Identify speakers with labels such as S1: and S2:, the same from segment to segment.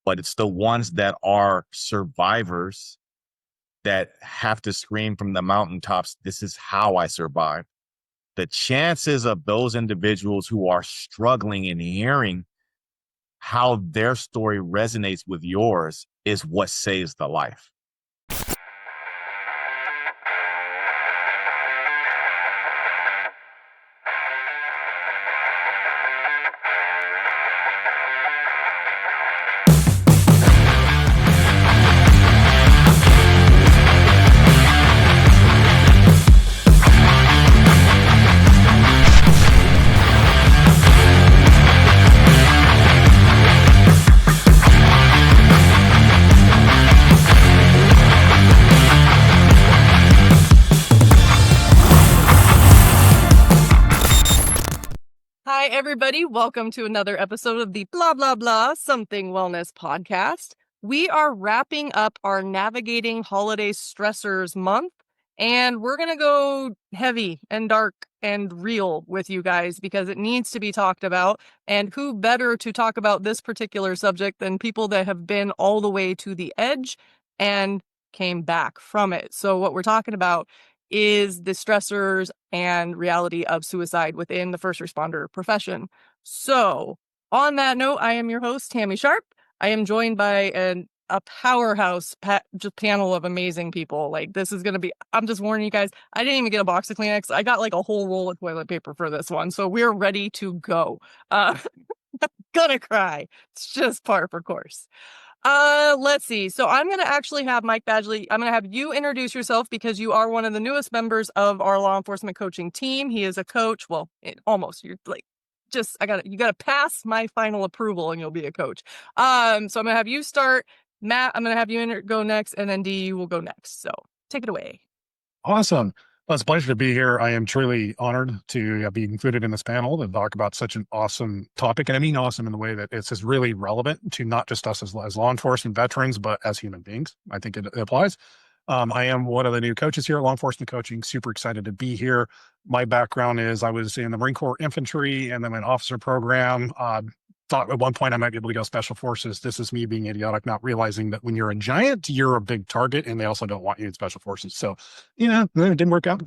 S1: but it's the ones that are survivors that have to scream from the mountaintops, this is how I survived. The chances of those individuals who are struggling and hearing how their story resonates with yours is what saves the life.
S2: Hi, everybody. Welcome to another episode of the Blah, Blah, Blah Something Wellness podcast. We are wrapping up our Navigating Holiday Stressors month, and we're going to go heavy and dark and real with you guys because it needs to be talked about. And who better to talk about this particular subject than people that have been all the way to the edge and came back from it? So what we're talking about is the stressors and reality of suicide within the first responder profession. So, on that note, I am your host, Tammy Sharp. I am joined by a powerhouse just panel of amazing people. Like, this is going to be, I'm just warning you guys, I didn't even get a box of Kleenex. I got like a whole roll of toilet paper for this one. So, we're ready to go. Gonna cry. It's just par for course. Let's see. So I'm going to actually have Mike Badgley. I'm going to have you introduce yourself because you are one of the newest members of our law enforcement coaching team. He is a coach. Well, almost. You're like, you got to pass my final approval and you'll be a coach. So I'm going to have you start. Matt, I'm going to have you go next, and then Dee, you will go next. So take it away.
S3: Awesome. Well, it's a pleasure to be here. I am truly honored to be included in this panel and talk about such an awesome topic. And I mean awesome in the way that it's just really relevant to not just us as law enforcement veterans, but as human beings. I think it applies. I am one of the new coaches here at Law Enforcement Coaching. Super excited to be here. My background is I was in the Marine Corps Infantry and then an officer program. Thought at one point I might be able to go special forces. This is me being idiotic, not realizing that when you're a giant, you're a big target, and they also don't want you in special forces. So, it didn't work out.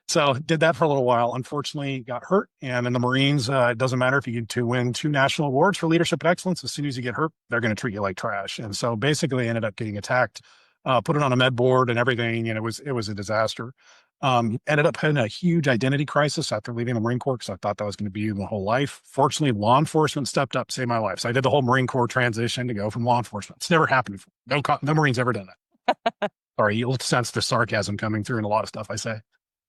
S3: So did that for a little while. Unfortunately, got hurt. And in the Marines, it doesn't matter if you get to win 2 national awards for leadership and excellence. As soon as you get hurt, they're going to treat you like trash. And so basically, I ended up getting attacked, put it on a med board and everything, and it was a disaster. Ended up having a huge identity crisis after leaving the Marine Corps because I thought that was going to be my whole life. Fortunately, law enforcement stepped up, saved my life. So I did the whole Marine Corps transition to go from law enforcement. It's never happened before. No Marine's ever done that. Sorry, you'll sense the sarcasm coming through in a lot of stuff I say.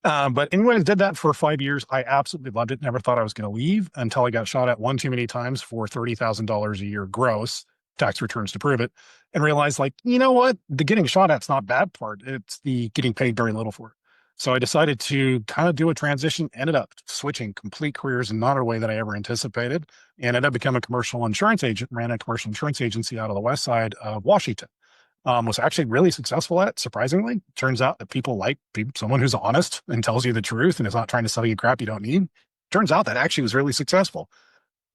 S3: But anyways, did that for 5 years. I absolutely loved it. Never thought I was going to leave until I got shot at one too many times for $30,000 a year gross, tax returns to prove it, and realized, like, you know what? The getting shot at's not bad part. It's the getting paid very little for it. So I decided to kind of do a transition, ended up switching complete careers in not a way that I ever anticipated, and ended up becoming a commercial insurance agent, ran a commercial insurance agency out of the west side of Washington. Was actually really successful at it, surprisingly. Turns out that people like someone who's honest and tells you the truth and is not trying to sell you crap you don't need. Turns out that actually was really successful.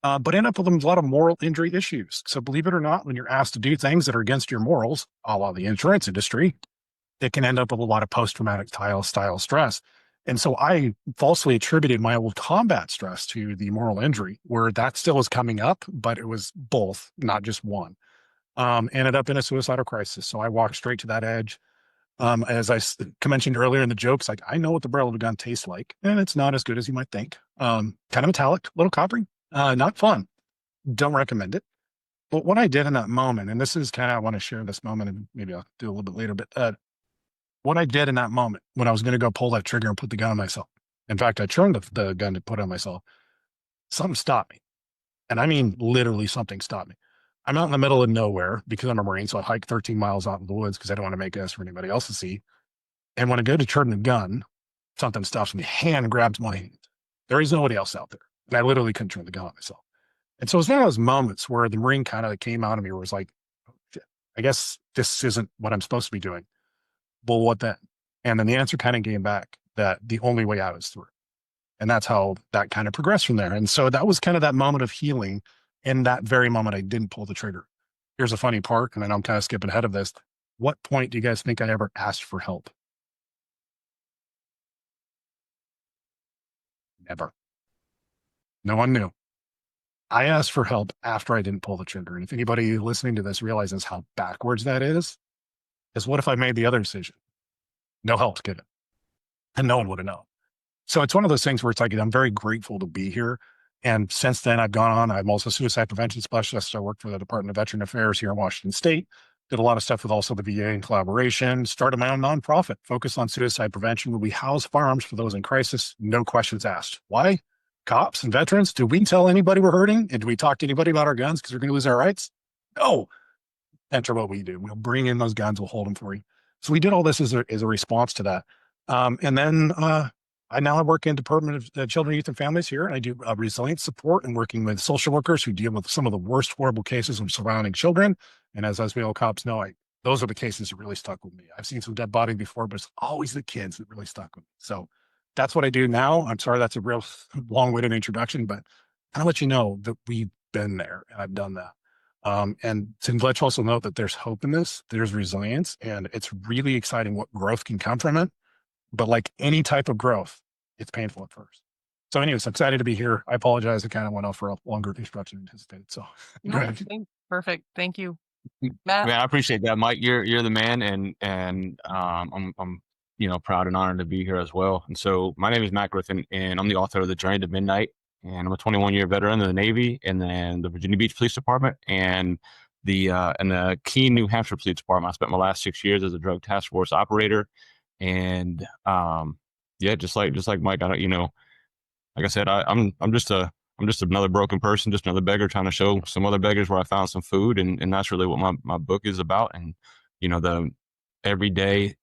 S3: But end up with a lot of moral injury issues. So believe it or not, when you're asked to do things that are against your morals, a la the insurance industry, it can end up with a lot of post-traumatic style stress. And so I falsely attributed my old combat stress to the moral injury, where that still was coming up, but it was both, not just one. Ended up in a suicidal crisis. So I walked straight to that edge. As I mentioned earlier in the jokes, like, I know what the barrel of a gun tastes like, and it's not as good as you might think. Kind of metallic, a little coppery, not fun. Don't recommend it. But what I did in that moment, and this is kind of, I want to share this moment, and maybe I'll do a little bit later, but what I did in that moment when I was going to go pull that trigger and put the gun on myself. In fact, I turned the gun to put on myself. Something stopped me. And I mean, literally something stopped me. I'm out in the middle of nowhere because I'm a Marine. So I hike 13 miles out in the woods because I don't want to make us for anybody else to see. And when I go to turn the gun, something stops me. Hand grabs my hand. There is nobody else out there. And I literally couldn't turn the gun on myself. And so it's one of those moments where the Marine kind of came out of me where it was like, I guess this isn't what I'm supposed to be doing. Well, what then? And then the answer kind of came back that the only way out is through. And that's how that kind of progressed from there. And so that was kind of that moment of healing. In that very moment, I didn't pull the trigger. Here's a funny part, and then I'm kind of skipping ahead of this. What point do you guys think I ever asked for help? Never. No one knew. I asked for help after I didn't pull the trigger. And if anybody listening to this realizes how backwards that is what if I made the other decision? No help's given. And no one would have known. So it's one of those things where it's like, I'm very grateful to be here. And since then, I've gone on. I'm also a suicide prevention specialist. I work for the Department of Veteran Affairs here in Washington State. Did a lot of stuff with also the VA in collaboration. Started my own nonprofit focused on suicide prevention, where we house firearms for those in crisis. No questions asked. Why? Cops and veterans, do we tell anybody we're hurting? And do we talk to anybody about our guns because we're going to lose our rights? No. Enter what we do. We'll bring in those guns. We'll hold them for you. So we did all this as a response to that. And then I work in Department of Children, Youth, and Families here, and I do resilience support and working with social workers who deal with some of the worst horrible cases of surrounding children. And as we all cops know, those are the cases that really stuck with me. I've seen some dead bodies before, but it's always the kids that really stuck with me. So that's what I do now. I'm sorry that's a real long-winded introduction, but I'll let you know that we've been there and I've done that. And to let you also know that there's hope in this, there's resilience, and it's really exciting what growth can come from it. But like any type of growth, it's painful at first. So anyways, I'm excited to be here. I apologize. I kind of went off for a longer introduction than anticipated. So go ahead.
S2: Perfect. Thank you.
S4: Man,
S2: Matt?
S4: I appreciate that, Mike. You're the man, and I'm proud and honored to be here as well. And so my name is Matt Griffin, and I'm the author of The Journey to Midnight. And I'm a 21-year veteran of the Navy, and then the Virginia Beach Police Department, and the Keene, New Hampshire Police Department. I spent my last 6 years as a drug task force operator, and just like Mike, I don't, like I said, I'm just another broken person, just another beggar trying to show some other beggars where I found some food, and that's really what my book is about. And the every day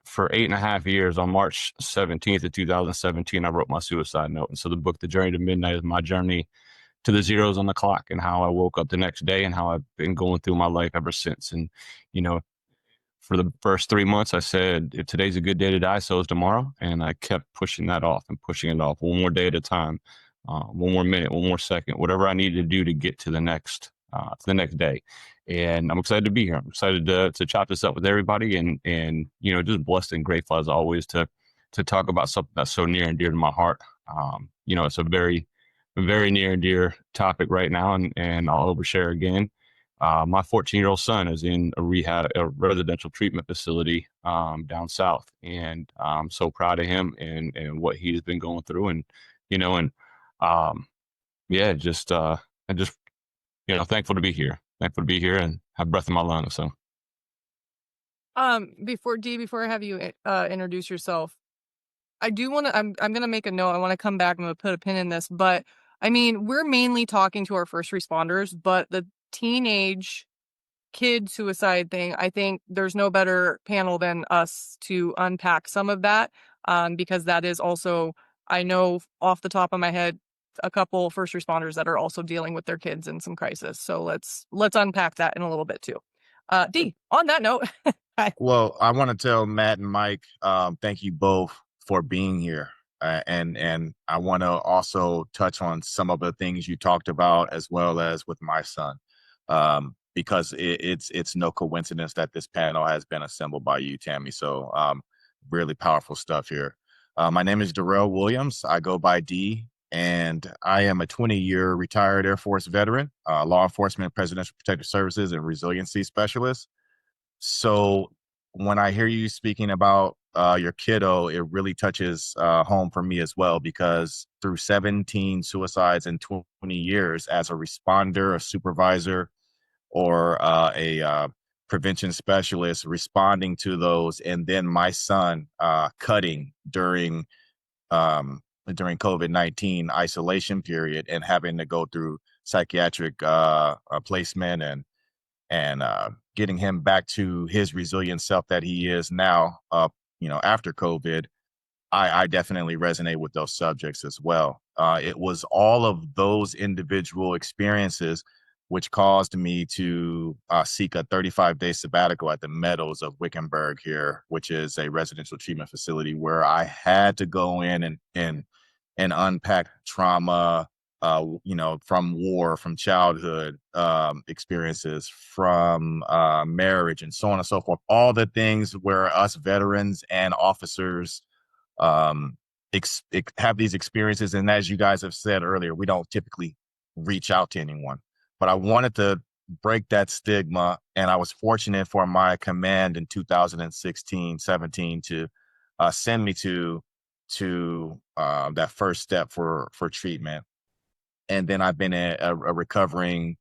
S4: for 8.5 years, on March 17th of 2017, I wrote my suicide note. And so the book, The Journey to Midnight, is my journey to the zeros on the clock and how I woke up the next day and how I've been going through my life ever since. And, for the first 3 months, I said, if today's a good day to die, so is tomorrow. And I kept pushing that off and pushing it off one more day at a time, one more minute, one more second, whatever I needed to do to get to the next day. And I'm excited to be here. I'm excited to chop this up with everybody, and just blessed and grateful as always to talk about something that's so near and dear to my heart. It's a very, very near and dear topic right now, and I'll overshare again. My 14-year-old son is in a residential treatment facility down south, and I'm so proud of him and what he's been going through, and thankful to be here. Thankful to be here and have breath in my lungs. So,
S2: before I have you introduce yourself, I do want to. I'm going to make a note. I want to come back. I'm going to put a pin in this, but I mean, we're mainly talking to our first responders, but the teenage kid suicide thing, I think there's no better panel than us to unpack some of that, because that is also, I know off the top of my head, a couple first responders that are also dealing with their kids in some crisis. So let's unpack that in a little bit too. Dee, on that note.
S1: Well, I want to tell Matt and Mike, thank you both for being here. And I want to also touch on some of the things you talked about, as well as with my son, because it's no coincidence that this panel has been assembled by you, Tammy. So really powerful stuff here. My name is Dee Williams. I go by Dee, and I am a 20-year retired Air Force veteran, law enforcement, presidential protective services, and resiliency specialist. So when I hear you speaking about your kiddo, it really touches home for me as well, because through 17 suicides in 20 years as a responder, a supervisor, or a prevention specialist responding to those, and then my son cutting during COVID-19 isolation period and having to go through psychiatric placement and getting him back to his resilient self that he is now, after COVID, I definitely resonate with those subjects as well. It was all of those individual experiences which caused me to seek a 35-day sabbatical at the Meadows of Wickenburg here, which is a residential treatment facility where I had to go in and unpack trauma, from war, from childhood experiences, from marriage, and so on and so forth. All the things where us veterans and officers um, have these experiences. And as you guys have said earlier, we don't typically reach out to anyone. But I wanted to break that stigma. And I was fortunate for my command in 2016, 17 to send me to that first step for treatment. And then I've been a recovering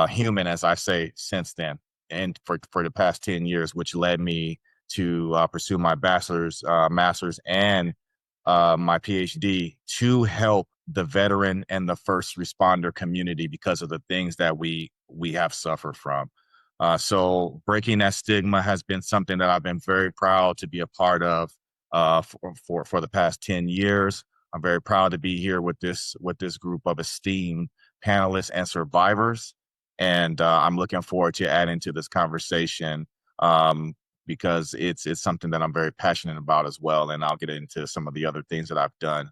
S1: human, as I say, since then, and for the past 10 years, which led me to pursue my master's, and my PhD to help the veteran and the first responder community because of the things that we have suffered from. So breaking that stigma has been something that I've been very proud to be a part of for the past 10 years. I'm very proud to be here with this group of esteemed panelists and survivors, and I'm looking forward to adding to this conversation because it's something that I'm very passionate about as well. And I'll get into some of the other things that I've done.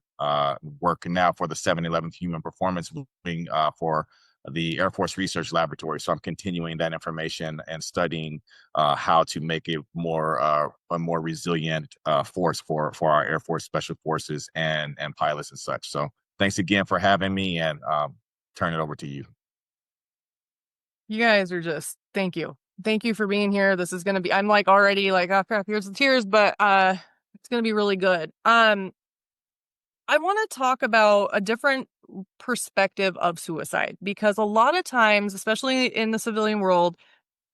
S1: Working now for the 711th Human Performance Wing for the Air Force Research Laboratory. So I'm continuing that information and studying how to make it a more resilient force for our Air Force Special Forces and pilots and such. So thanks again for having me, and turn it over to you.
S2: You guys are just, thank you. Thank you for being here. This is going to be, I'm like already like, oh crap, here's the tears, but it's going to be really good. I want to talk about a different perspective of suicide, because a lot of times, especially in the civilian world,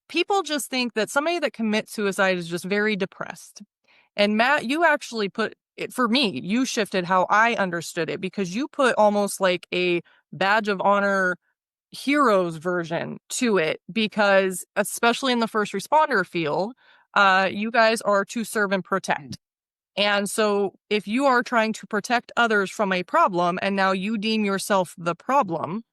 S2: people just think that somebody that commits suicide is just very depressed. And Matt, you actually put it, for me, you shifted how I understood it, because you put almost like a badge of honor heroes version to it, because especially in the first responder field, you guys are to serve and protect. And so if you are trying to protect others from a problem and now you deem yourself the problem,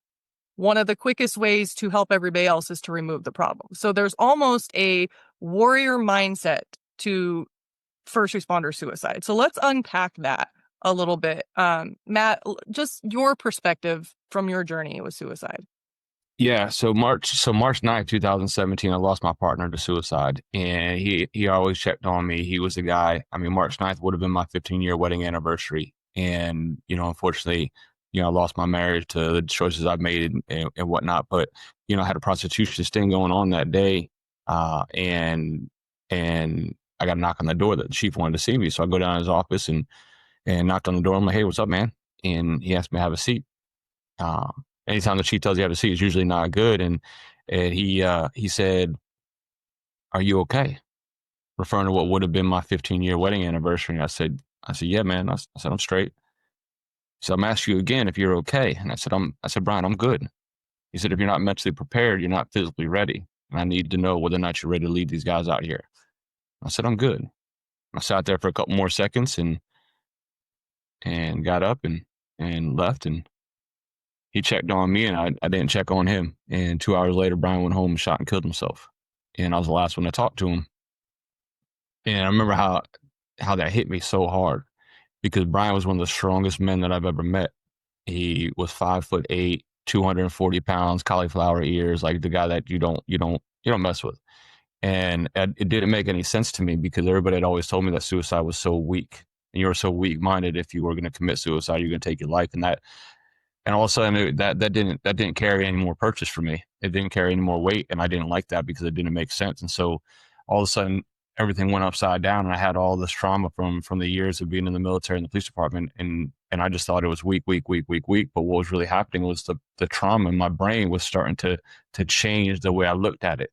S2: one of the quickest ways to help everybody else is to remove the problem. So there's almost a warrior mindset to first responder suicide. So let's unpack that a little bit. Matt, just your perspective from your journey with suicide.
S4: Yeah, so March 9th, 2017, I lost my partner to suicide, and he always checked on me. He was the guy. I mean, March 9th would have been my 15-year wedding anniversary, and unfortunately, I lost my marriage to the choices I've made and whatnot. But I had a prostitution sting going on that day, and I got a knock on the door that the chief wanted to see me. So I go down to his office and knocked on the door. I'm like, "Hey, what's up, man?" And he asked me to have a seat. Anytime the chief tells you have a seat, it's usually not good. And he said, "Are you okay?" Referring to what would have been my 15-year wedding anniversary. And I said, "Yeah, man." I said, "I'm straight." So I'm asking you again if you're okay. And I said, "Brian, I'm good." He said, "If you're not mentally prepared, you're not physically ready. And I need to know whether or not you're ready to lead these guys out here." I said, "I'm good." I sat there for a couple more seconds and got up and left. And he checked on me, and I didn't check on him. And 2 hours later, Brian went home and shot and killed himself. And I was the last one to talk to him. And I remember how that hit me so hard, because Brian was one of the strongest men that I've ever met. He was 5'8", 240 pounds, cauliflower ears, like the guy that you don't mess with. And it didn't make any sense to me, because everybody had always told me that suicide was so weak, and you were so weak-minded. If you were going to commit suicide, you're going to take your life. And all of a sudden, that didn't carry any more purchase for me. It didn't carry any more weight, and I didn't like that, because it didn't make sense. And so all of a sudden, everything went upside down, and I had all this trauma from the years of being in the military and the police department, and I just thought it was weak. But what was really happening was the trauma in my brain was starting to change the way I looked at it.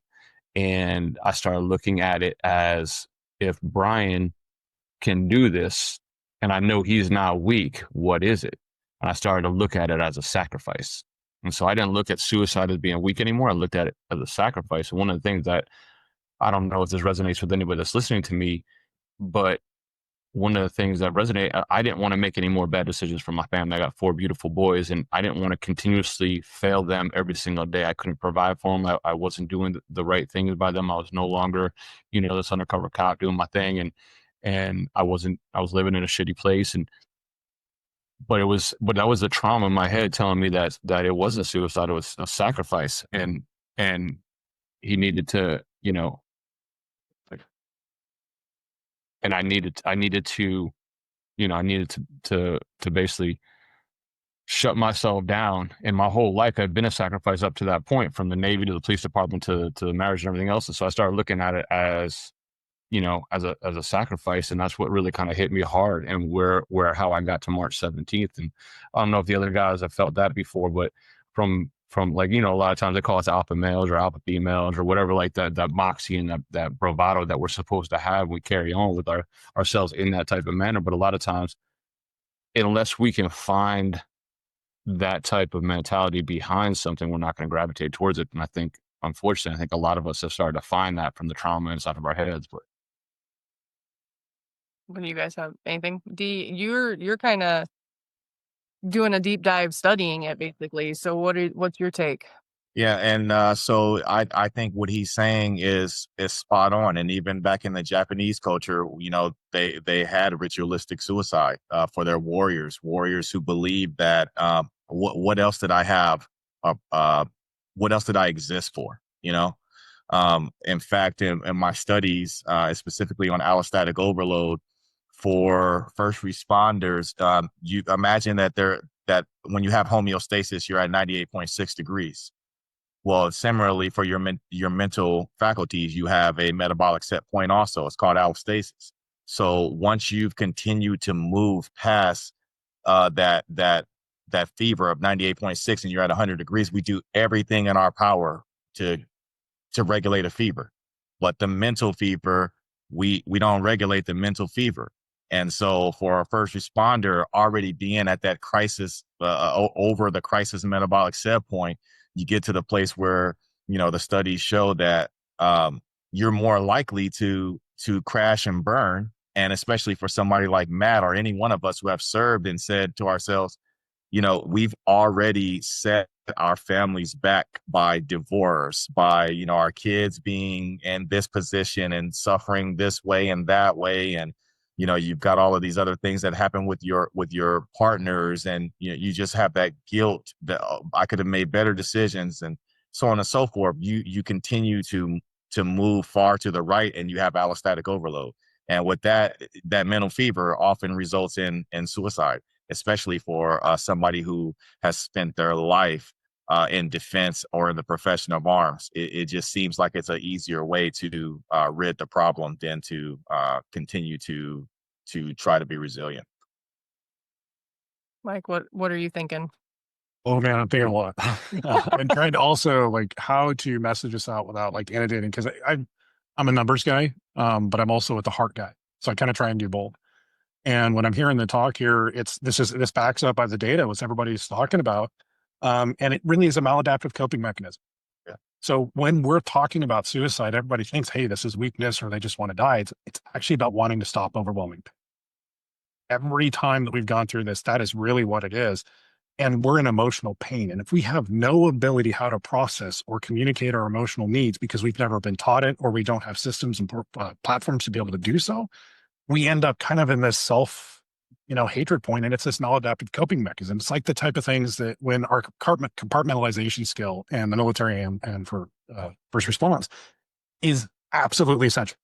S4: And I started looking at it as, if Brian can do this, and I know he's not weak, what is it? And I started to look at it as a sacrifice. And so I didn't look at suicide as being weak anymore. I looked at it as a sacrifice. And one of the things that, I don't know if this resonates with anybody that's listening to me, but one of the things that resonate, I didn't want to make any more bad decisions for my family. I got 4 beautiful boys, and I didn't want to continuously fail them every single day. I couldn't provide for them. I wasn't doing the right things by them. I was no longer, this undercover cop doing my thing. And I was living in a shitty place. And that was the trauma in my head telling me that it wasn't suicide, it was a sacrifice. And he needed to, like, and I needed to, I needed to basically shut myself down. And my whole life had been a sacrifice up to that point, from the Navy to the police department to the marriage and everything else. And so I started looking at it as, as a sacrifice. And that's what really kind of hit me hard, and how I got to March 17th. And I don't know if the other guys have felt that before, but from like, a lot of times they call us alpha males or alpha females or whatever, like that moxie and that bravado that we're supposed to have. We carry on with ourselves in that type of manner. But a lot of times, unless we can find that type of mentality behind something, we're not going to gravitate towards it. And I think, unfortunately, a lot of us have started to find that from the trauma inside of our heads. But
S2: When you guys have anything, Dee, you're kind of doing a deep dive studying it basically. So what's your take?
S1: Yeah, and so I think what he's saying is spot on. And even back in the Japanese culture, they had ritualistic suicide for their warriors who believed that what else did I have? What else did I exist for? In fact, in my studies, specifically on allostatic overload for first responders, you imagine that when you have homeostasis, you're at 98.6 degrees. Well, similarly, for your mental faculties, you have a metabolic set point also. It's called allostasis. So once you've continued to move past that fever of 98.6 and you're at 100 degrees, we do everything in our power to regulate a fever. But the mental fever, we don't regulate the mental fever. And so for a first responder already being at that crisis, over the crisis metabolic set point, you get to the place where, the studies show that you're more likely to crash and burn. And especially for somebody like Matt or any one of us who have served and said to ourselves, we've already set our families back by divorce, by, our kids being in this position and suffering this way and that way. And, you've got all of these other things that happen with your partners, and you just have that guilt that I could have made better decisions, and so on and so forth. You continue to move far to the right, and you have allostatic overload. And with that mental fever often results in suicide, especially for somebody who has spent their life in defense or in the profession of arms. It just seems like it's an easier way to rid the problem than to continue to try to be resilient.
S2: Mike, what are you thinking?
S3: Oh man, I'm thinking a lot. And trying to also like how to message this out without like inundating, because I'm a numbers guy, but I'm also a heart guy. So I kind of try and do both. And when I'm hearing the talk here, this backs up by the data, what everybody's talking about. And it really is a maladaptive coping mechanism.
S1: Yeah.
S3: So when we're talking about suicide, everybody thinks, hey, this is weakness or they just want to die. It's actually about wanting to stop overwhelming pain. Every time that we've gone through this, that is really what it is. And we're in emotional pain. And if we have no ability how to process or communicate our emotional needs because we've never been taught it, or we don't have systems and platforms to be able to do so, we end up kind of in this hatred point, and it's this maladaptive coping mechanism. It's like the type of things that when our compartmentalization skill and the military and for first response is absolutely essential.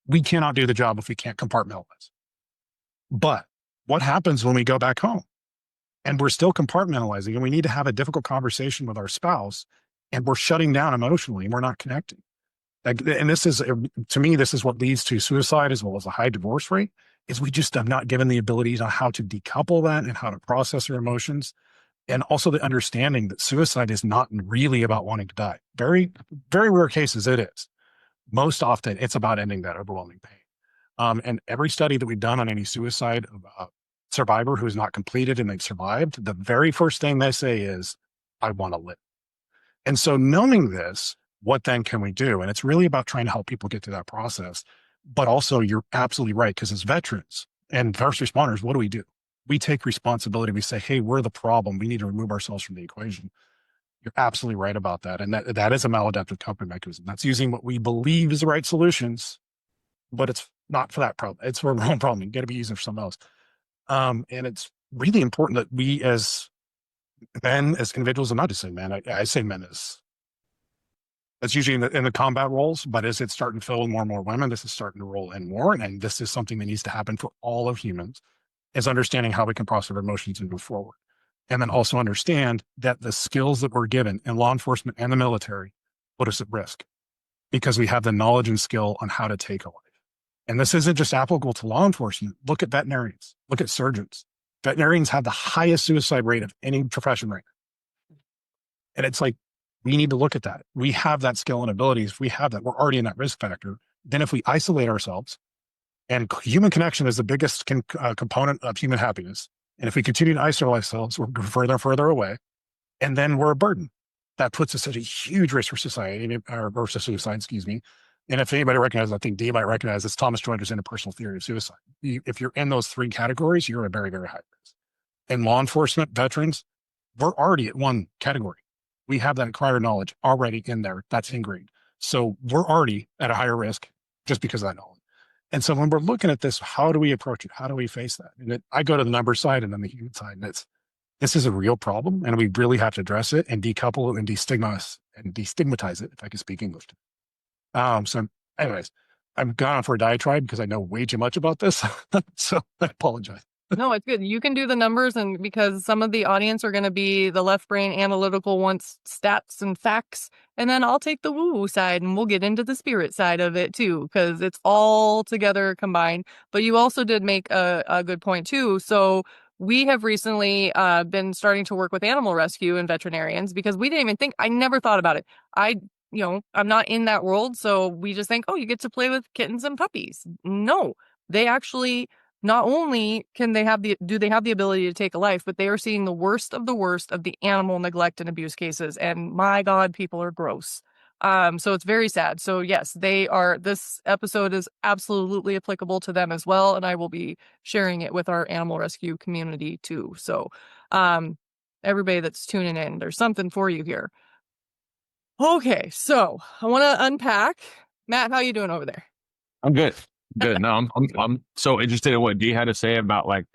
S3: We cannot do the job if we can't compartmentalize. But what happens when we go back home and we're still compartmentalizing and we need to have a difficult conversation with our spouse and we're shutting down emotionally and we're not connecting? And this is, to me, this is what leads to suicide as well as a high divorce rate, is we just have not given the ability on how to decouple that and how to process our emotions. And also the understanding that suicide is not really about wanting to die. Very, very rare cases it is. Most often it's about ending that overwhelming pain. And every study that we've done on any suicide survivor who is not completed and they've survived, the very first thing they say is, I want to live. And so knowing this, what then can we do? And it's really about trying to help people get through that process. But also, you're absolutely right, because as veterans and first responders, what do? We take responsibility. We say, hey, we're the problem. We need to remove ourselves from the equation. You're absolutely right about that. And that is a maladaptive coping mechanism. That's using what we believe is the right solutions, but it's not for that problem. It's for our own problem. You got to be using it for something else. And it's really important that we as men, as individuals, and not just say men, I say men as that's usually in the combat roles, but as it's starting to fill in more and more women, this is starting to roll in more. And this is something that needs to happen for all of humans, is understanding how we can process our emotions and move forward. And then also understand that the skills that we're given in law enforcement and the military put us at risk because we have the knowledge and skill on how to take a life. And this isn't just applicable to law enforcement. Look at veterinarians, look at surgeons. Veterinarians have the highest suicide rate of any profession right now. And it's like, we need to look at that. We have that skill and abilities. We have that. We're already in that risk factor. Then if we isolate ourselves, and human connection is the biggest component of human happiness. And if we continue to isolate ourselves, we're further and further away. And then we're a burden. That puts us at a huge risk for society, or for suicide, excuse me. And if anybody recognizes, I think Dee might recognize this, Thomas Joyner's interpersonal theory of suicide. If you're in those three categories, you're a very, very high risk. In law enforcement, veterans, we're already at one category. We have that prior knowledge already in there. That's ingrained. So we're already at a higher risk just because of that knowledge. And so when we're looking at this, how do we approach it? How do we face that? And I go to the number side and then the human side. And this is a real problem, and we really have to address it and decouple it and destigmatize it, if I can speak English. So anyways, I've gone on for a diatribe because I know way too much about this. So I apologize.
S2: No, it's good. You can do the numbers, and because some of the audience are going to be the left brain analytical wants stats and facts, and then I'll take the woo-woo side and we'll get into the spirit side of it too, because it's all together combined. But you also did make a good point too. So we have recently been starting to work with animal rescue and veterinarians because we didn't even think, I never thought about it. I'm not in that world. So we just think, oh, you get to play with kittens and puppies. No, they actually, not only do they have the ability to take a life, but they are seeing the worst of the animal neglect and abuse cases. And my God, people are gross. So it's very sad. So yes, this episode is absolutely applicable to them as well. And I will be sharing it with our animal rescue community too. So, everybody that's tuning in, there's something for you here. Okay. So I want to unpack. Matt, how you doing over there?
S4: I'm good. Good. No, I'm so interested in what Dee had to say about, like,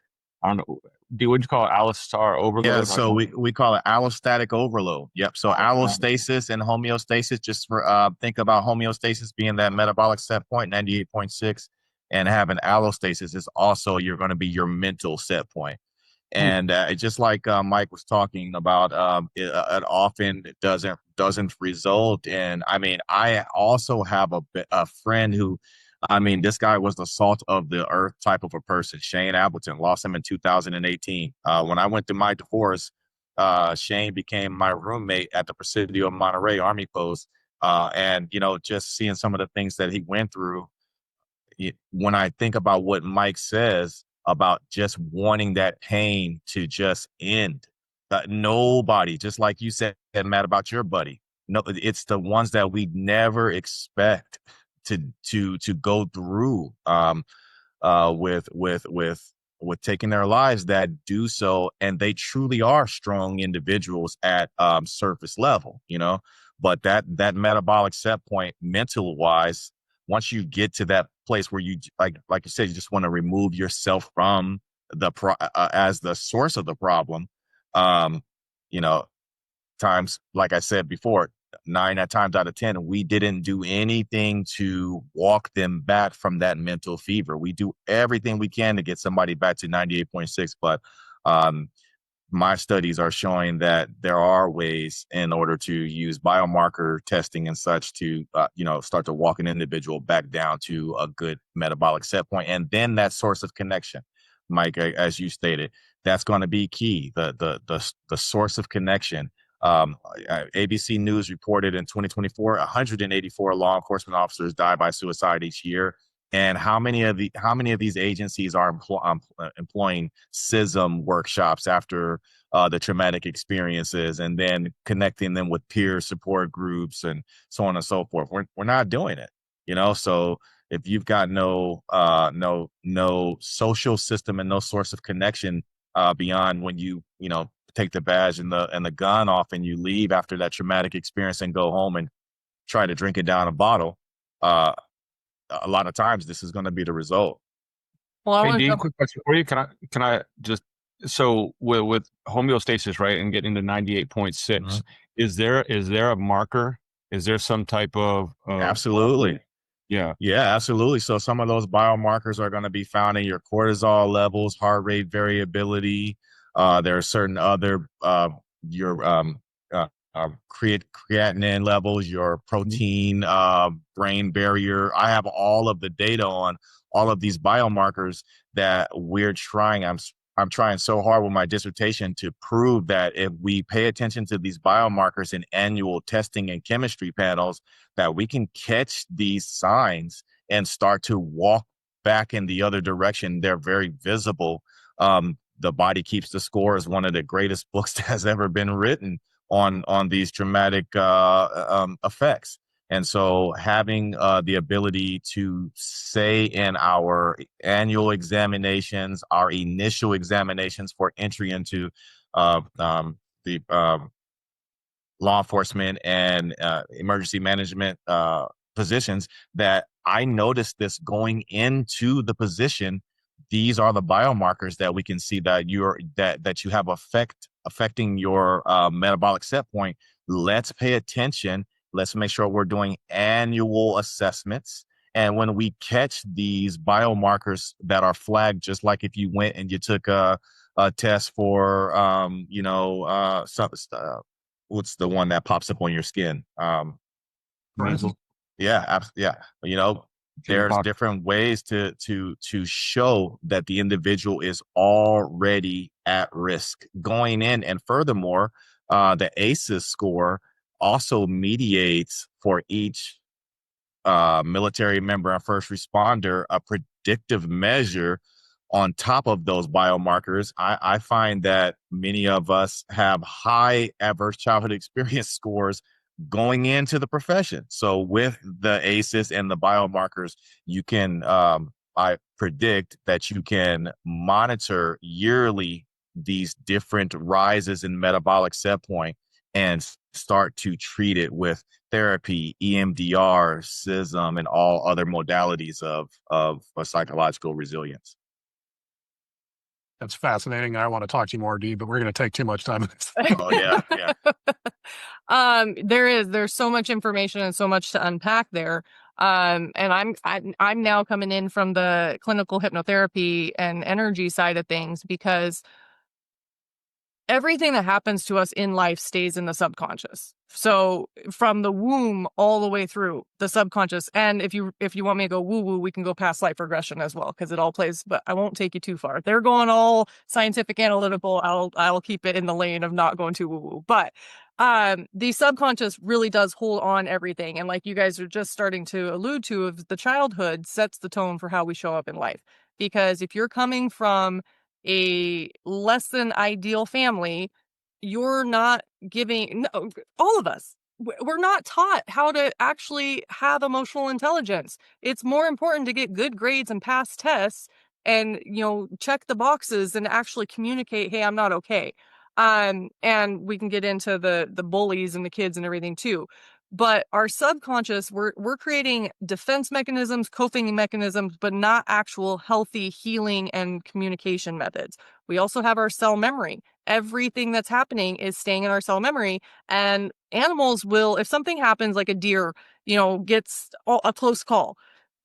S4: I don't know, Dee, what'd you call it? Allostatic overload?
S1: Yeah, so we call it allostatic overload. Yep. So allostasis and homeostasis, just for think about homeostasis being that metabolic set point, 98.6, and having allostasis is also going to be your mental set point. And just like Mike was talking about, it often doesn't result in. I mean, I also have a friend who, I mean, this guy was the salt of the earth type of a person. Shane Appleton, lost him in 2018. When I went through my divorce, Shane became my roommate at the Presidio Monterey Army Post. And, just seeing some of the things that he went through, when I think about what Mike says about just wanting that pain to just end, nobody, just like you said, Matt, about your buddy, no, it's the ones that we never expect to go through with taking their lives that do so, and they truly are strong individuals at surface level, but that metabolic set point, mental wise, once you get to that place where you like you said, you just want to remove yourself from as the source of the problem, times, like I said before, 9 times out of 10, we didn't do anything to walk them back from that mental fever. We do everything we can to get somebody back to 98.6, but my studies are showing that there are ways in order to use biomarker testing and such to, start to walk an individual back down to a good metabolic set point. And then that source of connection, Mike, as you stated, that's going to be key. The source of connection. ABC News reported in 2024, 184 law enforcement officers die by suicide each year. And how many of these agencies are employing CISM workshops after the traumatic experiences, and then connecting them with peer support groups and so on and so forth? We're not doing it, So if you've got no social system and no source of connection beyond when you take the badge and the gun off and you leave after that traumatic experience and go home and try to drink it down a bottle, a lot of times this is going to be the result.
S2: Well,
S4: hey, Dee, quick question for you. Can I just So with homeostasis, right, and getting to 98.6,
S1: Mhm.
S4: is there a marker? Is there some type of
S1: Absolutely.
S4: yeah.
S1: Yeah, absolutely. So some of those biomarkers are going to be found in your cortisol levels, heart rate variability. There are certain other your creatinine levels, your protein, brain barrier. I have all of the data on all of these biomarkers that we're trying. I'm trying so hard with my dissertation to prove that if we pay attention to these biomarkers in annual testing and chemistry panels, that we can catch these signs and start to walk back in the other direction. They're very visible. The Body Keeps the Score is one of the greatest books that has ever been written on these traumatic effects. And so having the ability to say in our annual examinations, our initial examinations for entry into the law enforcement and emergency management positions, that I noticed this going into the position. These are the biomarkers that we can see that you have affecting your metabolic set point. Let's pay attention. Let's make sure we're doing annual assessments. And when we catch these biomarkers that are flagged, just like if you went and you took a test for what's the one that pops up on your skin?
S4: Nasal.
S1: Yeah, yeah. There's
S4: Chickenpox.
S1: different ways to show that the individual is already at risk going in. And furthermore, the ACEs score also mediates for each military member and first responder a predictive measure on top of those biomarkers. I find that many of us have high adverse childhood experience scores going into the profession. So with the ACEs and the biomarkers, you can, I predict that you can monitor yearly these different rises in metabolic set point and start to treat it with therapy, EMDR, SISM, and all other modalities of psychological resilience.
S3: That's fascinating. I want to talk to you more, Dee, but we're going to take too much time.
S1: Oh yeah, yeah.
S2: There's so much information and so much to unpack there. And I'm now coming in from the clinical hypnotherapy and energy side of things, because everything that happens to us in life stays in the subconscious. So from the womb all the way through the subconscious. And if you want me to go woo woo, we can go past life regression as well, because it all plays, but I won't take you too far. They're going all scientific, analytical. I'll keep it in the lane of not going too woo woo. But the subconscious really does hold on everything. And like you guys are just starting to allude to, of the childhood sets the tone for how we show up in life. Because if you're coming from a less than ideal family, you're not giving, no, all of us, we're not taught how to actually have emotional intelligence. It's more important to get good grades and pass tests and, check the boxes and actually communicate, hey, I'm not okay. And we can get into the bullies and the kids and everything too. But our subconscious, we're creating defense mechanisms, coping mechanisms, but not actual healthy healing and communication methods. We also have our cell memory. Everything that's happening is staying in our cell memory. And animals will, if something happens, like a deer, gets a close call,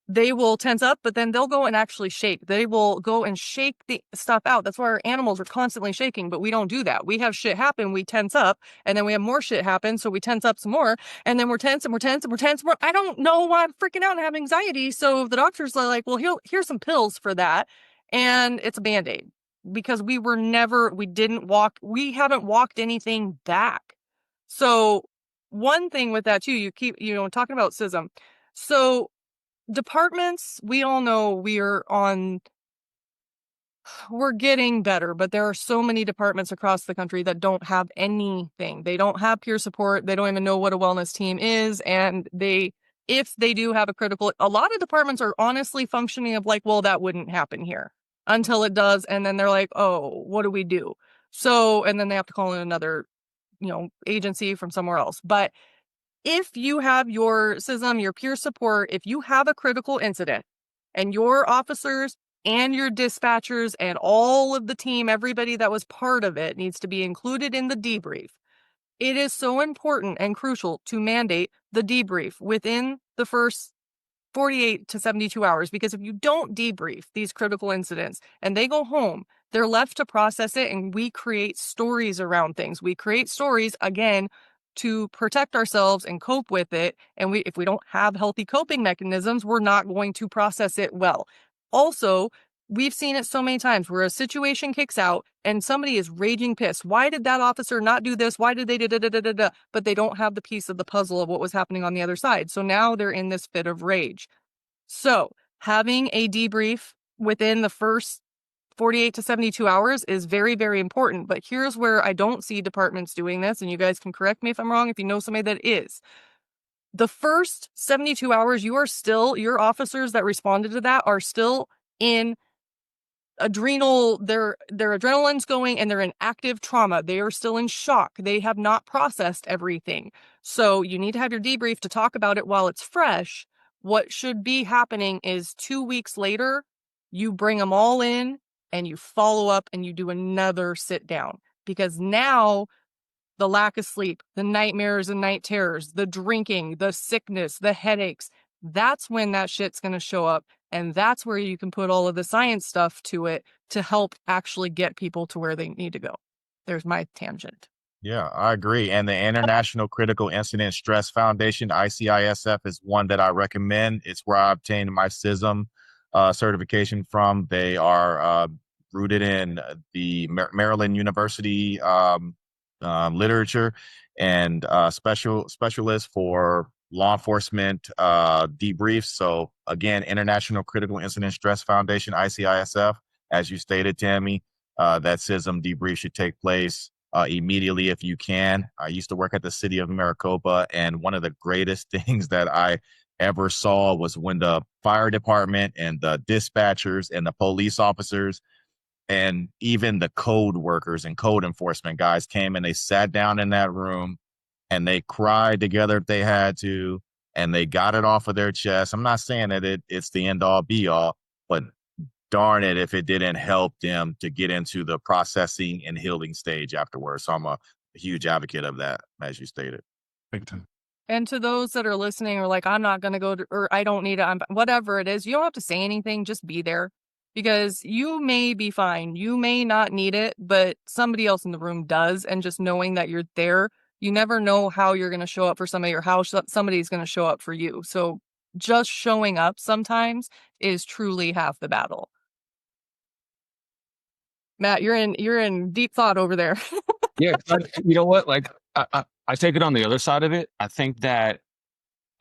S2: they will tense up, but then they'll go and actually shake. They will go and shake the stuff out. That's why our animals are constantly shaking, but we don't do that. We have shit happen, we tense up, and then we have more shit happen, so we tense up some more, and then we're tense and we're tense and we're tense. I don't know why I'm freaking out and have anxiety. So the doctors are like, well, here's some pills for that. And it's a Band-Aid, because we haven't walked anything back. So one thing with that too, you keep, talking about SISM. So departments, we all know we're getting better, but there are so many departments across the country that don't have anything. They don't have peer support. They don't even know what a wellness team is. And if they do have a lot of departments are honestly functioning of like, well, that wouldn't happen here until it does. And then they're like, oh, what do we do? So, and then they have to call in another, agency from somewhere else. But if you have your SISM, your peer support, if you have a critical incident and your officers and your dispatchers and all of the team, everybody that was part of it needs to be included in the debrief. It is so important and crucial to mandate the debrief within the first 48 to 72 hours, because if you don't debrief these critical incidents and they go home, they're left to process it, and we create stories around things. We create stories, again, to protect ourselves and cope with it. And if we don't have healthy coping mechanisms, we're not going to process it well. Also, we've seen it so many times where a situation kicks out and somebody is raging pissed. Why did that officer not do this? Why did they da da da da da da? But they don't have the piece of the puzzle of what was happening on the other side. So now they're in this fit of rage. So having a debrief within the first 48 to 72 hours is very, very important. But here's where I don't see departments doing this, and you guys can correct me if I'm wrong if you know somebody that is. The first 72 hours, your officers that responded to that are still in their adrenaline's going and they're in active trauma. They are still in shock. They have not processed everything. So you need to have your debrief to talk about it while it's fresh. What should be happening is 2 weeks later, you bring them all in and you follow up and you do another sit down, because now the lack of sleep, the nightmares and night terrors, the drinking, the sickness, the headaches, that's when that shit's going to show up. And that's where you can put all of the science stuff to it to help actually get people to where they need to go. There's my tangent.
S1: Yeah, I agree. And the International Critical Incident Stress Foundation, ICISF, is one that I recommend. It's where I obtained my CISM certification from. They are rooted in the Maryland University literature, and specialists for law enforcement debriefs. So again, International Critical Incident Stress Foundation, ICISF, as you stated, Tammy, that CISM debrief should take place immediately if you can. I used to work at the city of Maricopa, and one of the greatest things that I ever saw was when the fire department and the dispatchers and the police officers and even the code workers and code enforcement guys came and they sat down in that room and they cried together if they had to, and they got it off of their chest. I'm not saying that it's the end all be all, but darn it if it didn't help them to get into the processing and healing stage afterwards. So I'm a huge advocate of that, as you stated.
S3: Big time.
S2: And to those that are listening or like, I'm not going to go to, or I don't need it, whatever it is, you don't have to say anything, just be there. Because you may be fine, you may not need it, but somebody else in the room does. And just knowing that you're there, you never know how you're going to show up for somebody or how somebody's going to show up for you. So just showing up sometimes is truly half the battle. Matt, you're in deep thought over there.
S4: Yeah, but you know what? Like I take it on the other side of it. I think that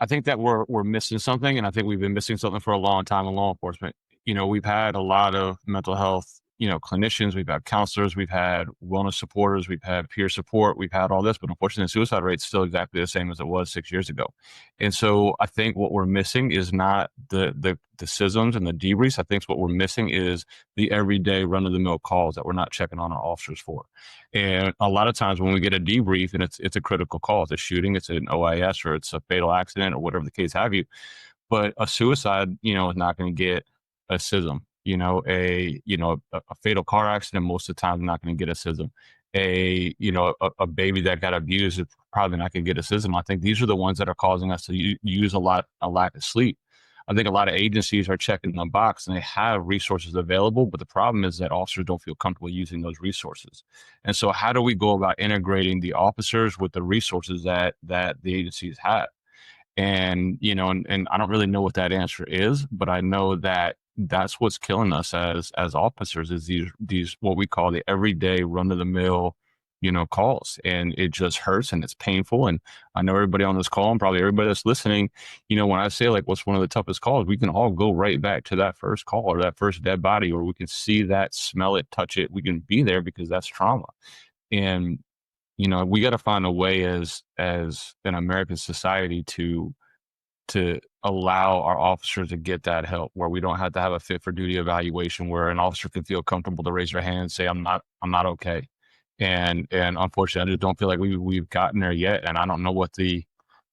S4: we're missing something, and I think we've been missing something for a long time in law enforcement. You know, we've had a lot of mental health, clinicians, we've had counselors, we've had wellness supporters, we've had peer support, we've had all this, but unfortunately, the suicide rate is still exactly the same as it was 6 years ago. And so I think what we're missing is not the CISMs and the debriefs. I think what we're missing is the everyday run-of-the-mill calls that we're not checking on our officers for. And a lot of times when we get a debrief and it's a critical call, it's a shooting, it's an OIS, or it's a fatal accident, or whatever the case have you, but a suicide, is not going to get a CISM. A fatal car accident most of the time is not going to get a CISM. A baby that got abused is probably not going to get a CISM. I think these are the ones that are causing us to use a lack of sleep. I think a lot of agencies are checking the box and they have resources available, but the problem is that officers don't feel comfortable using those resources. And so how do we go about integrating the officers with the resources that the agencies have? And, and I don't really know what that answer is, but I know that that's what's killing us as officers is these what we call the everyday run of the mill, calls. And it just hurts and it's painful. And I know everybody on this call and probably everybody that's listening, when I say like, what's one of the toughest calls, we can all go right back to that first call or that first dead body, or we can see that, smell it, touch it. We can be there because that's trauma. And, we got to find a way as an American society to allow our officers to get that help, where we don't have to have a fit for duty evaluation, where an officer can feel comfortable to raise their hand and say, I'm not okay. And unfortunately, I just don't feel like we've gotten there yet. And I don't know what the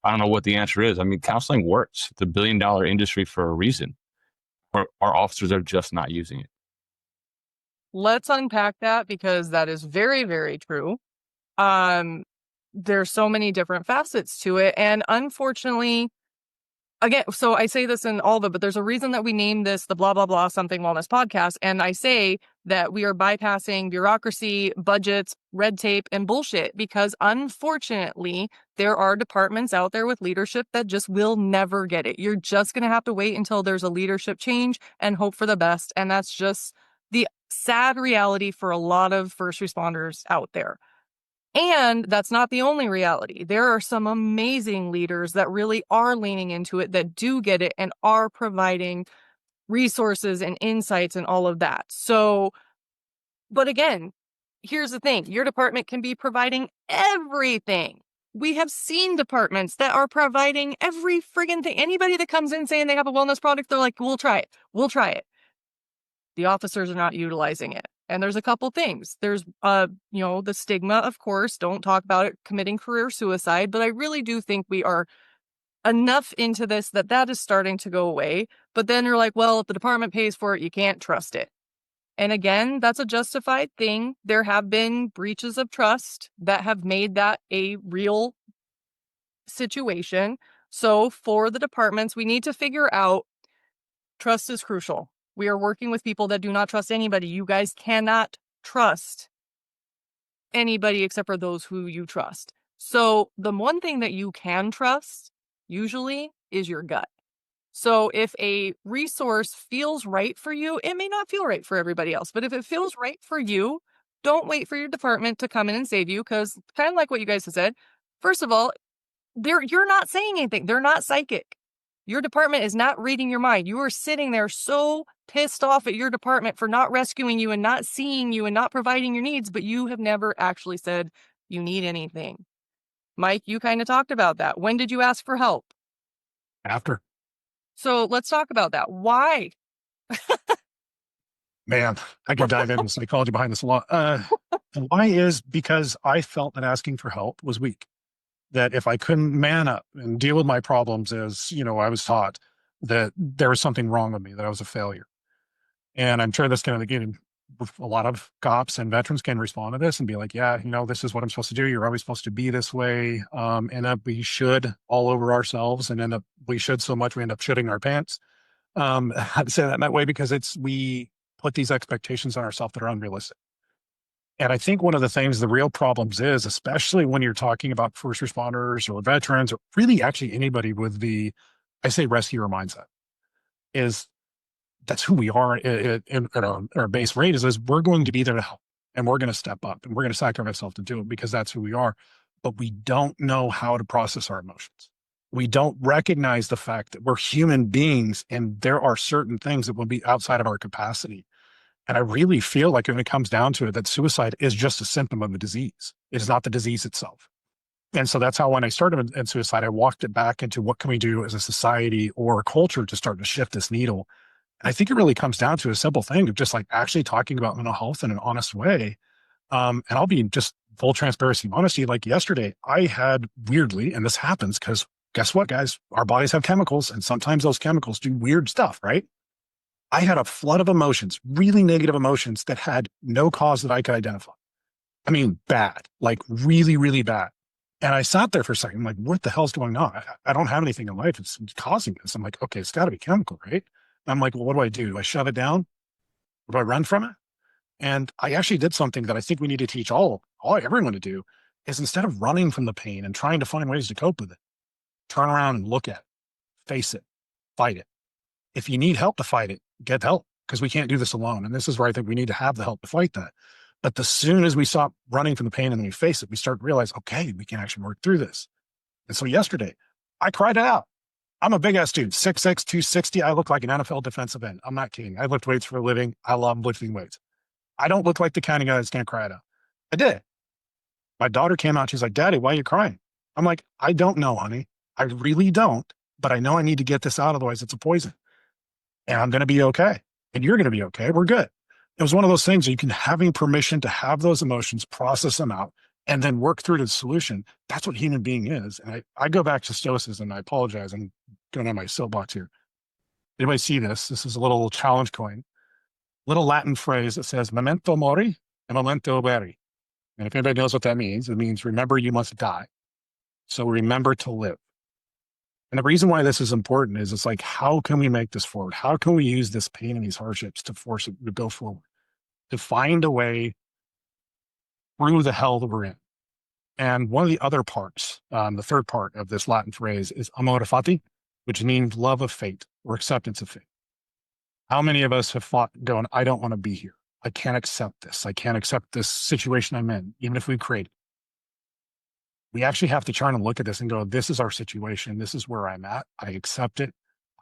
S4: answer is. I mean, counseling works. It's $1 billion industry for a reason. or our officers are just not using it.
S2: Let's unpack that because that is very, very true. There's so many different facets to it. And unfortunately, again, so I say this in all of it, but there's a reason that we named this the blah, blah, blah, something wellness podcast. And I say that we are bypassing bureaucracy, budgets, red tape, and bullshit because unfortunately, there are departments out there with leadership that just will never get it. You're just going to have to wait until there's a leadership change and hope for the best. And that's just the sad reality for a lot of first responders out there. And that's not the only reality. There are some amazing leaders that really are leaning into it, that do get it and are providing resources and insights and all of that. So, but again, here's the thing. Your department can be providing everything. We have seen departments that are providing every friggin' thing. Anybody that comes in saying they have a wellness product, they're like, we'll try it. We'll try it. The officers are not utilizing it. And there's a couple things. There's, the stigma, of course, don't talk about it, committing career suicide. But I really do think we are enough into this that is starting to go away. But then you're like, well, if the department pays for it, you can't trust it. And again, that's a justified thing. There have been breaches of trust that have made that a real situation. So for the departments, we need to figure out trust is crucial. We are working with people that do not trust anybody. You guys cannot trust anybody except for those who you trust. So the one thing that you can trust usually is your gut. So if a resource feels right for you, it may not feel right for everybody else, but if it feels right for you, don't wait for your department to come in and save you, because kind of like what you guys have said, first of all, you're not saying anything. They're not psychic. Your department is not reading your mind. You are sitting there so pissed off at your department for not rescuing you and not seeing you and not providing your needs, but you have never actually said you need anything. Mike, you kind of talked about that. When did you ask for help?
S3: After.
S2: So let's talk about that. Why?
S3: Man, I could dive into psychology behind this a lot. And why is because I felt that asking for help was weak. That if I couldn't man up and deal with my problems as, I was taught, that there was something wrong with me, that I was a failure. And I'm sure this kind of, again, a lot of cops and veterans can respond to this and be like, yeah, this is what I'm supposed to do. You're always supposed to be this way. And we should all over ourselves and we should so much we end up shitting our pants. I'd say that in that way because we put these expectations on ourselves that are unrealistic. And I think one of the things, the real problems is, especially when you're talking about first responders or veterans, or really actually anybody with I say rescuer mindset, is that's who we are in our base rate is we're going to be there to help and we're going to step up and we're going to sacrifice ourselves to do it because that's who we are. But we don't know how to process our emotions. We don't recognize the fact that we're human beings and there are certain things that will be outside of our capacity. And I really feel like when it comes down to it, that suicide is just a symptom of the disease. It is not the disease itself. And so that's how when I started in suicide, I walked it back into what can we do as a society or a culture to start to shift this needle. And I think it really comes down to a simple thing of just like actually talking about mental health in an honest way. And I'll be just full transparency and honesty. Like yesterday, I had weirdly, and this happens because guess what, guys? Our bodies have chemicals and sometimes those chemicals do weird stuff, right? I had a flood of emotions, really negative emotions that had no cause that I could identify. I mean, bad, like really, really bad. And I sat there for a second, I'm like, what the hell's going on? I don't have anything in life that's causing this. I'm like, okay, it's got to be chemical, right? I'm like, well, what do? Do I shove it down? Or do I run from it? And I actually did something that I think we need to teach everyone to do is instead of running from the pain and trying to find ways to cope with it, turn around and look at it, face it, fight it. If you need help to fight it, get help because we can't do this alone. And this is where I think we need to have the help to fight that. But as soon as we stop running from the pain and then we face it, we start to realize, okay, we can actually work through this. And so yesterday, I cried it out. I'm a big ass dude, 6'6", 260. I look like an NFL defensive end. I'm not kidding. I lift weights for a living. I love lifting weights. I don't look like the kind of guy that's going to cry it out. I did. My daughter came out. She's like, Daddy, why are you crying? I'm like, I don't know, honey. I really don't. But I know I need to get this out. Otherwise, it's a poison. And I'm going to be okay. And you're going to be okay. We're good. It was one of those things where you can having permission to have those emotions, process them out, and then work through the solution. That's what human being is. And I go back to stoicism. I apologize. I'm going on my soapbox here. Anybody see this? This is a little challenge coin, little Latin phrase that says memento mori and memento veri. And if anybody knows what that means, it means remember you must die. So remember to live. And the reason why this is important is it's like, how can we make this forward? How can we use this pain and these hardships to force it to go forward, to find a way through the hell that we're in? And one of the other parts, the third part of this Latin phrase is amore fati, which means love of fate or acceptance of fate. How many of us have fought going, I don't want to be here. I can't accept this. I can't accept this situation I'm in, even if we create it. We actually have to try and look at this and go, this is our situation. This is where I'm at. I accept it.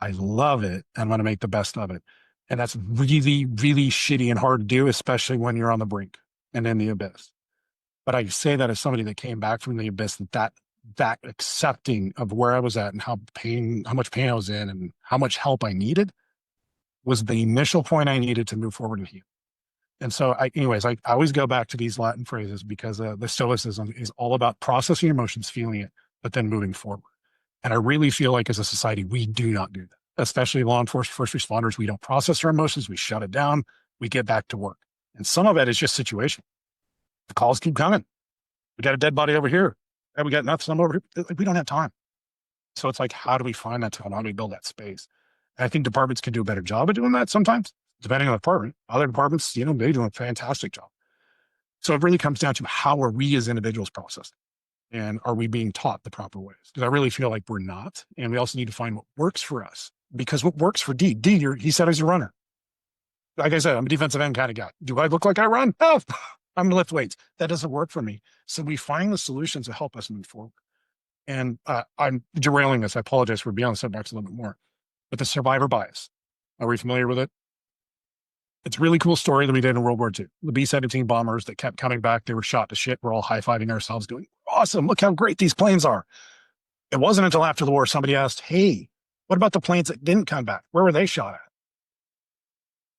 S3: I love it. I'm going to make the best of it. And that's really, really shitty and hard to do, especially when you're on the brink and in the abyss. But I say that as somebody that came back from the abyss, that accepting of where I was at and how much pain I was in and how much help I needed was the initial point I needed to move forward and heal. And so I always go back to these Latin phrases because the Stoicism is all about processing your emotions, feeling it, but then moving forward. And I really feel like as a society, we do not do that, especially law enforcement, first responders. We don't process our emotions. We shut it down. We get back to work. And some of it is just situational. The calls keep coming. We got a dead body over here. And we got nothing over here. We don't have time. So it's like, how do we find that time? How do we build that space? And I think departments can do a better job of doing that sometimes, depending on the department. Other departments, they do a fantastic job. So it really comes down to how are we as individuals processing? And are we being taught the proper ways? Because I really feel like we're not. And we also need to find what works for us. Because what works for Dee, he said he's a runner. Like I said, I'm a defensive end kind of guy. Do I look like I run? No, I'm going to lift weights. That doesn't work for me. So we find the solutions to help us move forward. And I'm derailing this. I apologize for being on the soapbox a little bit more. But the survivor bias, are we familiar with it? It's a really cool story that we did in World War II. The B-17 bombers that kept coming back, they were shot to shit. We're all high-fiving ourselves going, awesome, look how great these planes are. It wasn't until after the war somebody asked, hey, what about the planes that didn't come back? Where were they shot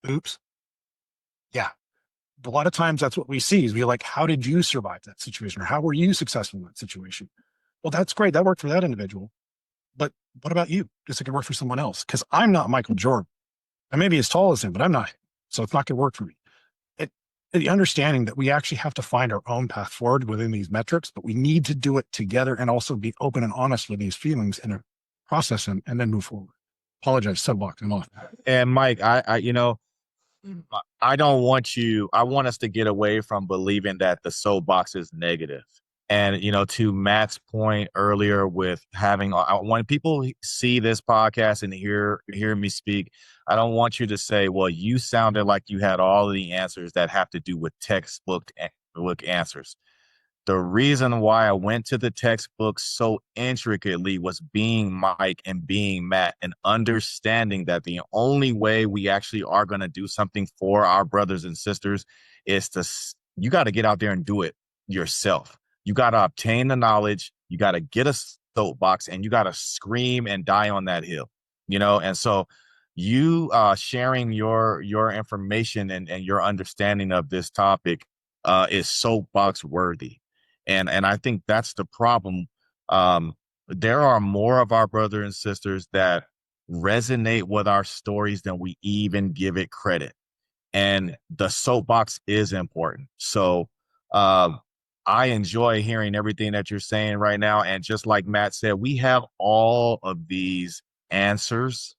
S3: at? Oops. Yeah. A lot of times that's what we see is we're like, how did you survive that situation? Or how were you successful in that situation? Well, that's great. That worked for that individual. But what about you? Does it could work for someone else? Because I'm not Michael Jordan. I may be as tall as him, but I'm not. So it's not going to work for me. The understanding that we actually have to find our own path forward within these metrics, but we need to do it together and also be open and honest with these feelings and process them and then move forward. Apologize, soapbox, I'm off.
S1: And Mike, I don't want I want us to get away from believing that the soapbox is negative. And, to Matt's point earlier with having, when people see this podcast and hear me speak, I don't want you to say, well, you sounded like you had all of the answers that have to do with textbook answers. The reason why I went to the textbook so intricately was being Mike and being Matt and understanding that the only way we actually are going to do something for our brothers and sisters is you got to get out there and do it yourself. You got to obtain the knowledge. You got to get a soapbox and you got to scream and die on that hill, and so you sharing your information and your understanding of this topic is soapbox worthy. And I think that's the problem. There are more of our brothers and sisters that resonate with our stories than we even give it credit. And the soapbox is important. So I enjoy hearing everything that you're saying right now. And just like Matt said, we have all of these answers,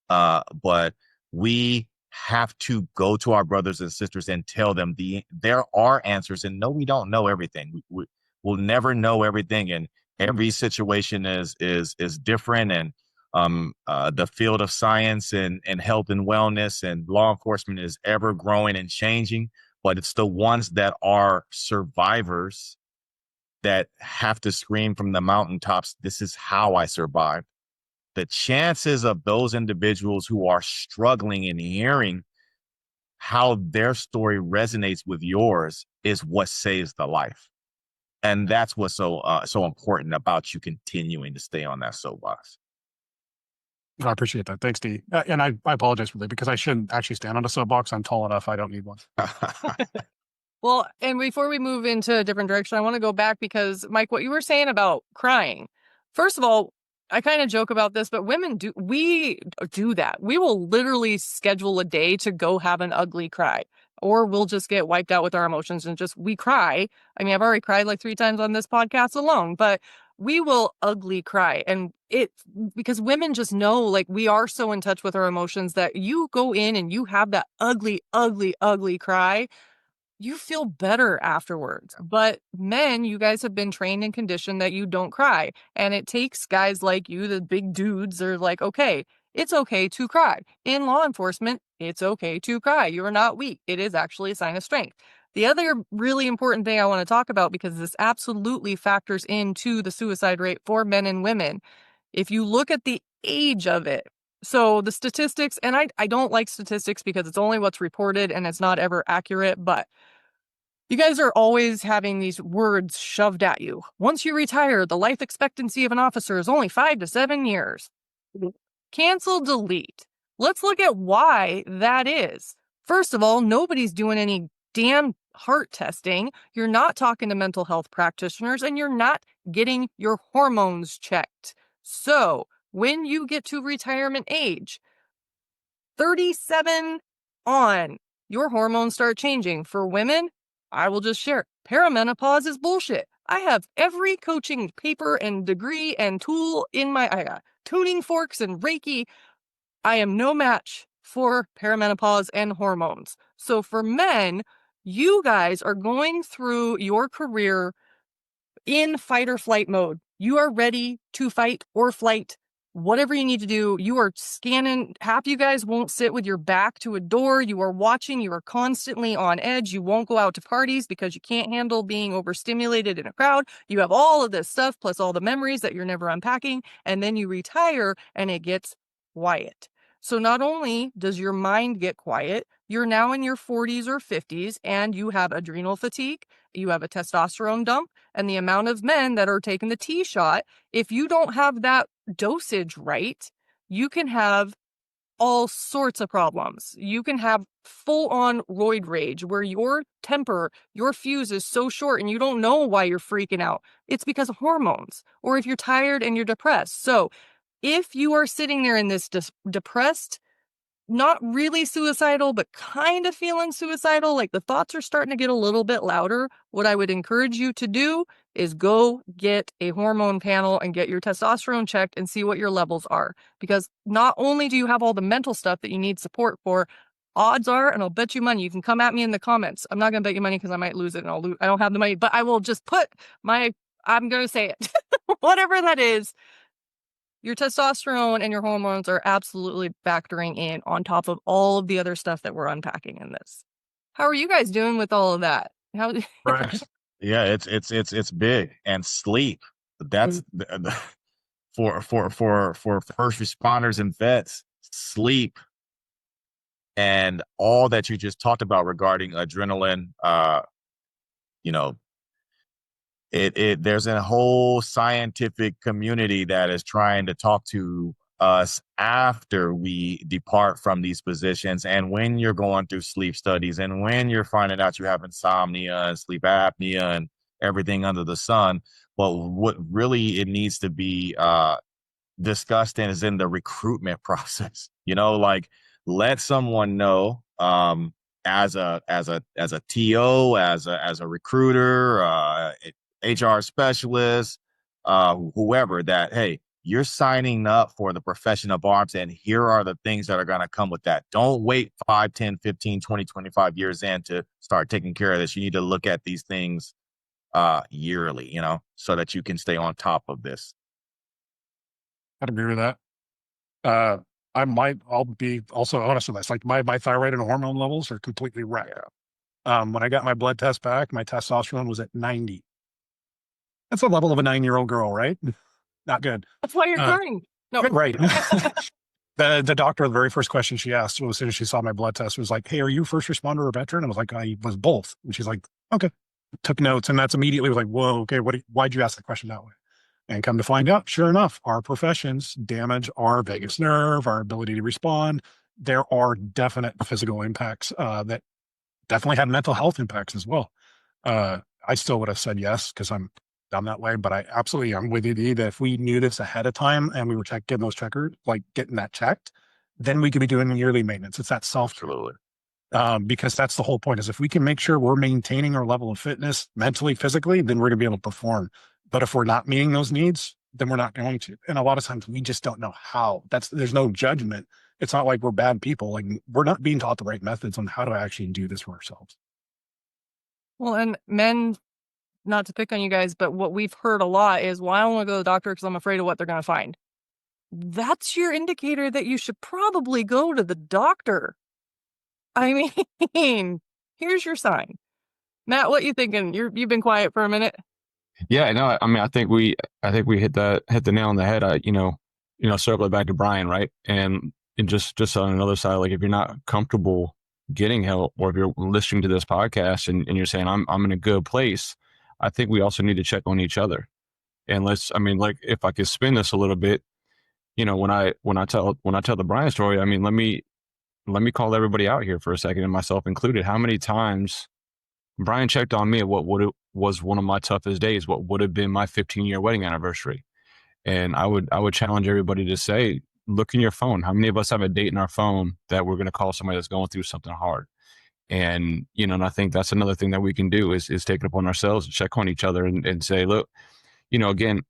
S1: but we have to go to our brothers and sisters and tell them there are answers. And no, we don't know everything. We'll never know everything, and every situation is different. And the field of science and health and wellness and law enforcement is ever growing and changing. But it's the ones that are survivors that have to scream from the mountaintops, this is how I survived. The chances of those individuals who are struggling and hearing how their story resonates with yours is what saves the life. And that's what's so important about you continuing to stay on that soapbox.
S3: I appreciate that. Thanks, Dee. And I apologize for that because I shouldn't actually stand on a soapbox. I'm tall enough. I don't need one.
S2: Well, and before we move into a different direction, I want to go back because, Mike, what you were saying about crying. First of all, I kind of joke about this, but women we do that. We will literally schedule a day to go have an ugly cry, or we'll just get wiped out with our emotions and we cry. I mean, I've already cried like 3 times on this podcast alone, but we will ugly cry. And because women just know, like, we are so in touch with our emotions that you go in and you have that ugly, ugly, ugly cry, you feel better afterwards. But men, you guys have been trained and conditioned that you don't cry. And it takes guys like you, the big dudes, are like, okay, it's okay to cry. In law enforcement, it's okay to cry. You are not weak. It is actually a sign of strength. The other really important thing I want to talk about, because this absolutely factors into the suicide rate for men and women, if you look at the age of it, so the statistics, and I don't like statistics because it's only what's reported and it's not ever accurate, but you guys are always having these words shoved at you. Once you retire, the life expectancy of an officer is only 5 to 7 years. Cancel, delete. Let's look at why that is. First of all, nobody's doing any damn heart testing. You're not talking to mental health practitioners, and you're not getting your hormones checked. So when you get to retirement age, 37 on, your hormones start changing. For women, I will just share, perimenopause is bullshit. I have every coaching paper and degree and tool in I got tuning forks and Reiki. I am no match for perimenopause and hormones. So for men, you guys are going through your career in fight or flight mode. You are ready to fight or flight. Whatever you need to do, you are scanning. Half you guys won't sit with your back to a door. You are watching. You are constantly on edge. You won't go out to parties because you can't handle being overstimulated in a crowd. You have all of this stuff, plus all the memories that you're never unpacking. And then you retire and it gets quiet. So not only does your mind get quiet, you're now in your 40s or 50s and you have adrenal fatigue. You have a testosterone dump, and the amount of men that are taking the T shot, if you don't have that dosage right, you can have all sorts of problems. You can have full-on roid rage where your temper, your fuse is so short and you don't know why you're freaking out. It's because of hormones, or if you're tired and you're depressed. So if you are sitting there in this depressed, not really suicidal, but kind of feeling suicidal, like the thoughts are starting to get a little bit louder, what I would encourage you to do is go get a hormone panel and get your testosterone checked and see what your levels are. Because not only do you have all the mental stuff that you need support for, odds are, and I'll bet you money, you can come at me in the comments. I'm not going to bet you money because I might lose it and I don't have the money, but I will just put I'm going to say it, whatever that is. Your testosterone and your hormones are absolutely factoring in on top of all of the other stuff that we're unpacking in this. How are you guys doing with all of that?
S3: Right.
S1: Yeah, it's big. And sleep. That's for first responders and vets. Sleep and all that you just talked about regarding adrenaline. You know, there's a whole scientific community that is trying to talk to us after we depart from these positions, and when you're going through sleep studies, and when you're finding out you have insomnia and sleep apnea and everything under the sun. But what really it needs to be discussed in is in the recruitment process. Like, let someone know, as a TO, as a recruiter, HR specialist, whoever, that, hey, you're signing up for the profession of arms, and here are the things that are going to come with that. Don't wait 5, 10, 15, 20, 25 years in to start taking care of this. You need to look at these things yearly, so that you can stay on top of this.
S3: I'd agree with that. I'll be also honest with this. Like my thyroid and hormone levels are completely wrecked. When I got my blood test back, my testosterone was at 90. That's the level of a 9-year-old girl, right? Not good.
S2: That's why you're crying. No.
S3: Right. The doctor, the very first question she asked as soon as she saw my blood test was like, "Hey, are you first responder or veteran?" I was like, "I was both." And she's like, "Okay." Took notes, and that's immediately was like, "Whoa, okay, why'd you ask the question that way?" And come to find out, sure enough, our professions damage our vagus nerve, our ability to respond. There are definite physical impacts that definitely had mental health impacts as well. I still would have said yes because I'm done that way, but I absolutely, I'm with you, Dee, that if we knew this ahead of time and we were getting those checkers, like getting that checked, then we could be doing yearly maintenance. It's that self,
S1: Absolutely.
S3: because that's the whole point is if we can make sure we're maintaining our level of fitness mentally, physically, then we're going to be able to perform. But if we're not meeting those needs, then we're not going to. And a lot of times we just don't know how. There's no judgment. It's not like we're bad people. Like we're not being taught the right methods on how to actually do this for ourselves.
S2: Well, and men, not to pick on you guys, but what we've heard a lot is, well, I don't want to go to the doctor because I'm afraid of what they're going to find. That's your indicator that you should probably go to the doctor. I mean, here's your sign. Matt, what you thinking? You've been quiet for a minute.
S4: Yeah, no, I mean, I think we hit the nail on the head. Circle it back to Brian, right? And just on another side, like if you're not comfortable getting help, or if you're listening to this podcast and you're saying I'm in a good place, I think we also need to check on each other. And like if I could spin this a little bit, when I tell the Brian story, I mean, let me call everybody out here for a second, and myself included. How many times Brian checked on me at what was one of my toughest days, what would have been my 15-year wedding anniversary. And I would challenge everybody to say, look in your phone. How many of us have a date in our phone that we're going to call somebody that's going through something hard? And, and I think that's another thing that we can do is take it upon ourselves and check on each other and say, look, again,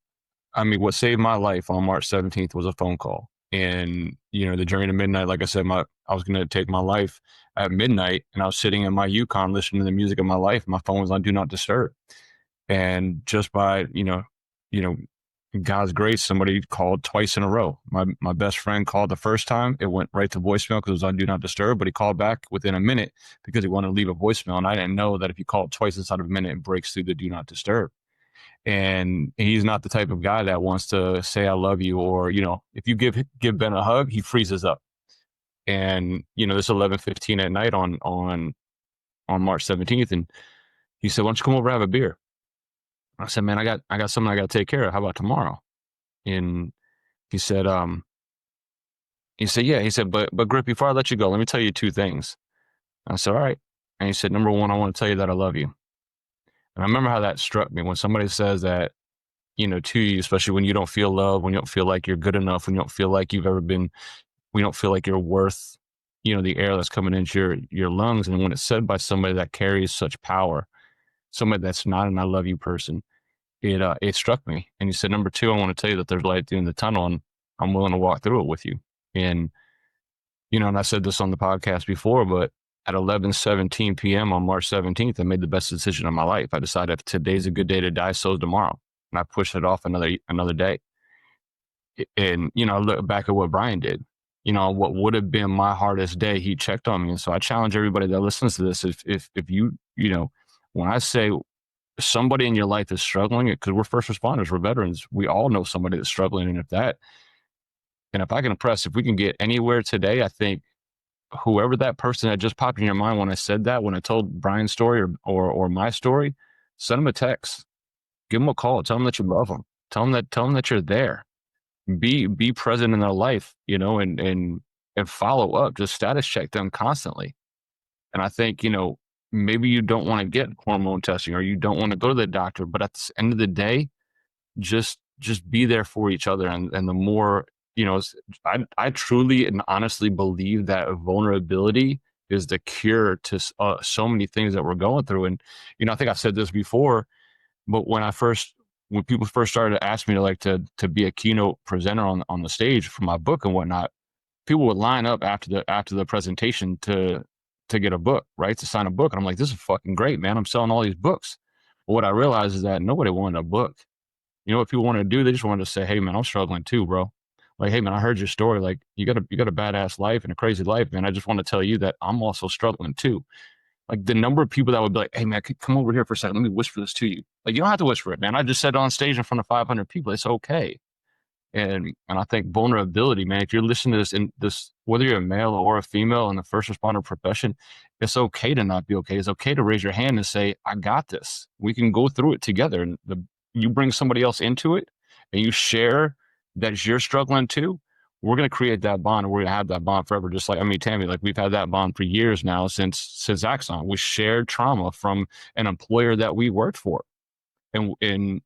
S4: I mean, what saved my life on March 17th was a phone call. And, the journey to midnight, like I said, I was going to take my life at midnight, and I was sitting in my Yukon listening to the music of my life. My phone was on Do Not Disturb. And just by, God's grace, somebody called twice in a row. My best friend called the first time. It went right to voicemail because it was on Do Not Disturb, but he called back within a minute because he wanted to leave a voicemail. And I didn't know that if you call it twice inside of a minute, it breaks through the Do Not Disturb. And he's not the type of guy that wants to say I love you, or if you give Ben a hug, he freezes up. And this 11:15 at night on March 17th, and he said, "Why don't you come over and have a beer?" I said, "Man, I got something I got to take care of. How about tomorrow?" And he said, "Yeah." He said, "But Griff, before I let you go, let me tell you two things." I said, "All right." And he said, "Number one, I want to tell you that I love you." And I remember how that struck me when somebody says that, to you, especially when you don't feel love, when you don't feel like you're good enough, when you don't feel like you've ever been, we don't feel like you're worth, the air that's coming into your lungs. And when it's said by somebody that carries such power, somebody that's not an I love you person, it struck me. And he said, number two, I want to tell you that there's light at the end of the tunnel, and I'm willing to walk through it with you. And, and I said this on the podcast before, but at 11:17 p.m. on March 17th, I made the best decision of my life. I decided if today's a good day to die, so is tomorrow. And I pushed it off another day. And, I look back at what Brian did, what would have been my hardest day, he checked on me. And so I challenge everybody that listens to this, if you, when I say somebody in your life is struggling, because we're first responders, we're veterans, we all know somebody that's struggling. And if I can impress, if we can get anywhere today, I think whoever that person that just popped in your mind when I said that, when I told Brian's story or my story, send them a text, give them a call, tell them that you love them, tell them that you're there, be present in their life, and follow up, just status check them constantly. And I think, maybe you don't want to get hormone testing, or you don't want to go to the doctor, but at the end of the day, just be there for each other. And the more, I truly and honestly believe that vulnerability is the cure to so many things that we're going through. And, I think I've said this before, but when people first started to ask me to be a keynote presenter on the stage for my book and whatnot, people would line up after the presentation to get a book, right? To sign a book. And I'm like, this is fucking great, man. I'm selling all these books. But what I realized is that nobody wanted a book. What people wanted to do? They just wanted to say, hey, man, I'm struggling too, bro. Like, hey, man, I heard your story. Like, you got a badass life and a crazy life, man. I just want to tell you that I'm also struggling too. Like, the number of people that would be like, hey, man, come over here for a second. Let me whisper this to you. Like, you don't have to whisper it, man. I just said it on stage in front of 500 people. It's okay. And I think vulnerability, man, if you're listening to this, whether you're a male or a female in the first responder profession, it's okay to not be okay. It's okay to raise your hand and say, I got this. We can go through it together. And you bring somebody else into it and you share that you're struggling too, we're going to create that bond, and we're going to have that bond forever. Just like, Tammy, like we've had that bond for years now since Axon. We shared trauma from an employer that we worked for. And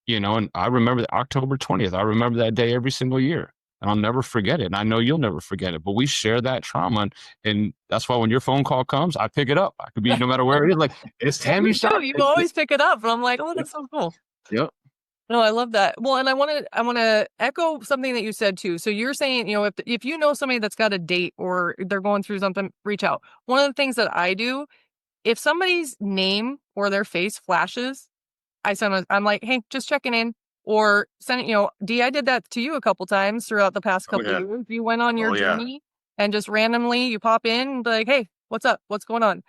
S4: And I remember October 20th. I remember that day every single year. And I'll never forget it. And I know you'll never forget it. But we share that trauma. And that's why when your phone call comes, I pick it up. I could be no matter where it is. Like, it's Tammy
S2: You
S4: Shop.
S2: do. You always pick it up. And I'm like, oh, that's so cool.
S4: Yep.
S2: No, I love that. Well, and I want to echo something that you said too. So you're saying, if you know somebody that's got a date or they're going through something, reach out. One of the things that I do, if somebody's name or their face flashes, I'm like, hey, just checking in, or send it. Dee, I did that to you a couple times throughout the past couple of years. You went on your journey and just randomly you pop in and be like, hey, what's up? What's going on?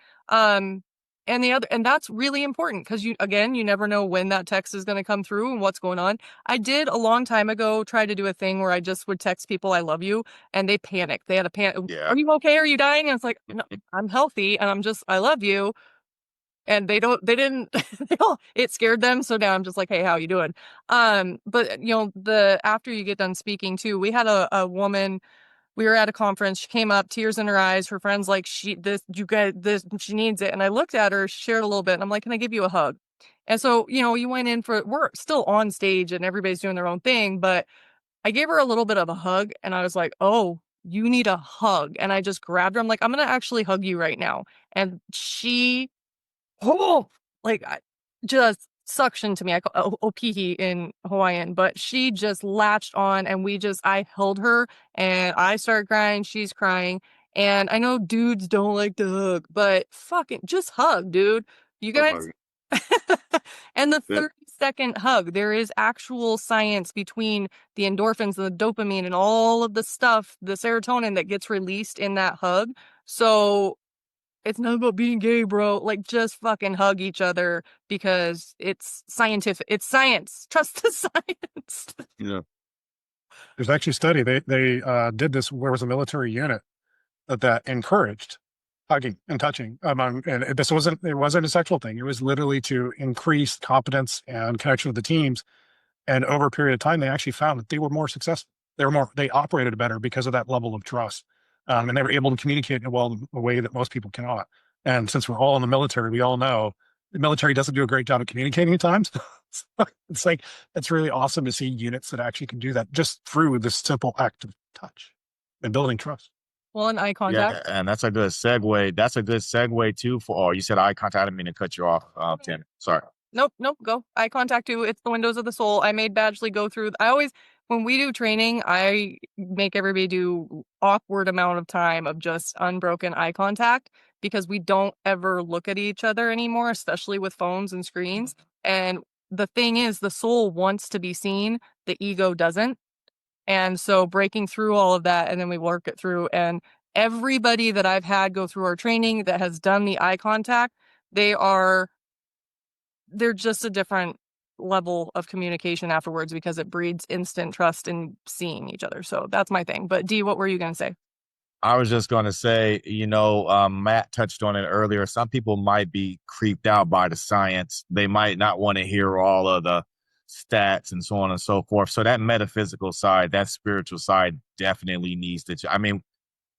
S2: And that's really important because you never know when that text is going to come through and what's going on. I did a long time ago try to do a thing where I just would text people I love you, and they panicked. They had a panic.
S1: Yeah.
S2: Are you okay? Are you dying? And it's like, no, I'm healthy and I love you. And they didn't, it scared them. So now I'm just like, hey, how you doing? But after you get done speaking too, we had a woman, we were at a conference. She came up, tears in her eyes. Her friend's like, she needs it. And I looked at her, shared a little bit, and I'm like, can I give you a hug? And so, you went in we're still on stage and everybody's doing their own thing, but I gave her a little bit of a hug and I was like, oh, you need a hug. And I just grabbed her. I'm like, I'm going to actually hug you right now. And she, just suction to me. I call opihi in Hawaiian, but she just latched on and I held her and I started crying. She's crying. And I know dudes don't like to hug, but fucking just hug, dude. You guys. And the 30-second hug, there is actual science between the endorphins and the dopamine and all of the stuff, the serotonin that gets released in that hug. So it's not about being gay, bro. Like, just fucking hug each other because it's scientific. It's science. Trust the science.
S4: Yeah.
S3: There's actually a study. They did this where was a military unit that encouraged hugging and touching among, and it wasn't a sexual thing. It was literally to increase competence and connection with the teams. And over a period of time, they actually found that they were more successful. They operated better because of that level of trust. And they were able to communicate in a way that most people cannot. And since we're all in the military, we all know the military doesn't do a great job of communicating at times. It's like, it's really awesome to see units that actually can do that just through this simple act of touch and building trust.
S2: Well, and eye contact.
S1: Yeah, and that's a good segue. That's a good segue too you said eye contact. I didn't mean to cut you off, Tim. Sorry.
S2: Nope, go. Eye contact too. It's the windows of the soul. I made Badgley go through. When we do training, I make everybody do awkward amount of time of just unbroken eye contact because we don't ever look at each other anymore, especially with phones and screens. And the thing is, the soul wants to be seen, the ego doesn't. And so breaking through all of that, and then we work it through. And everybody that I've had go through our training that has done the eye contact, they're just a different level of communication afterwards because it breeds instant trust in seeing each other. So that's my thing. But Dee, what were you going to say?
S1: I was just going to say, Matt touched on it earlier. Some people might be creeped out by the science. They might not want to hear all of the stats and so on and so forth. So that metaphysical side, that spiritual side definitely needs to,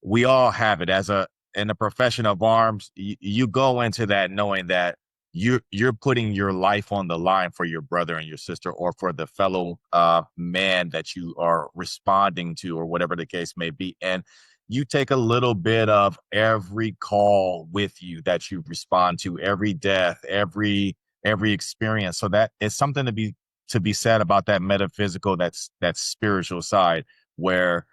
S1: we all have it in the profession of arms. You go into that knowing that you're putting your life on the line for your brother and your sister or for the fellow man that you are responding to or whatever the case may be. And you take a little bit of every call with you that you respond to, every death, every experience. So that is something to be said about that metaphysical, that spiritual side where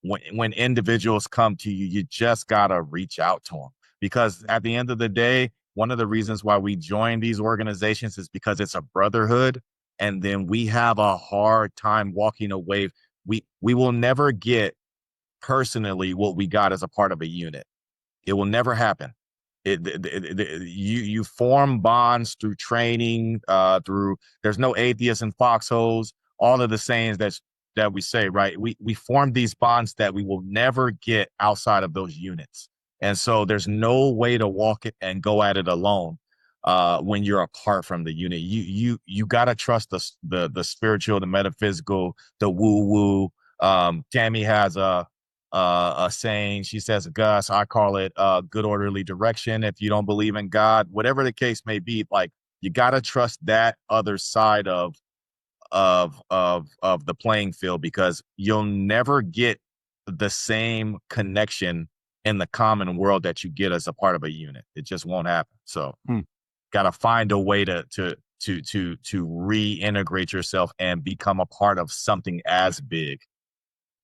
S1: when individuals come to you, you just gotta reach out to them, because at the end of the day, one of the reasons why we join these organizations is because it's a brotherhood, and then we have a hard time walking away. We will never get personally what we got as a part of a unit. It will never happen. You form bonds through training, there's no atheists and foxholes, all of the sayings that we say, right? We form these bonds that we will never get outside of those units. And so there's no way to walk it and go at it alone when you're apart from the unit. You gotta trust the spiritual, the metaphysical, the woo-woo. Tammy has a saying. She says, Gus, I call it good orderly direction. If you don't believe in God, whatever the case may be, like, you gotta trust that other side of of the playing field, because you'll never get the same connection in the common world that you get as a part of a unit. It just won't happen. So got to find a way to reintegrate yourself and become a part of something as big.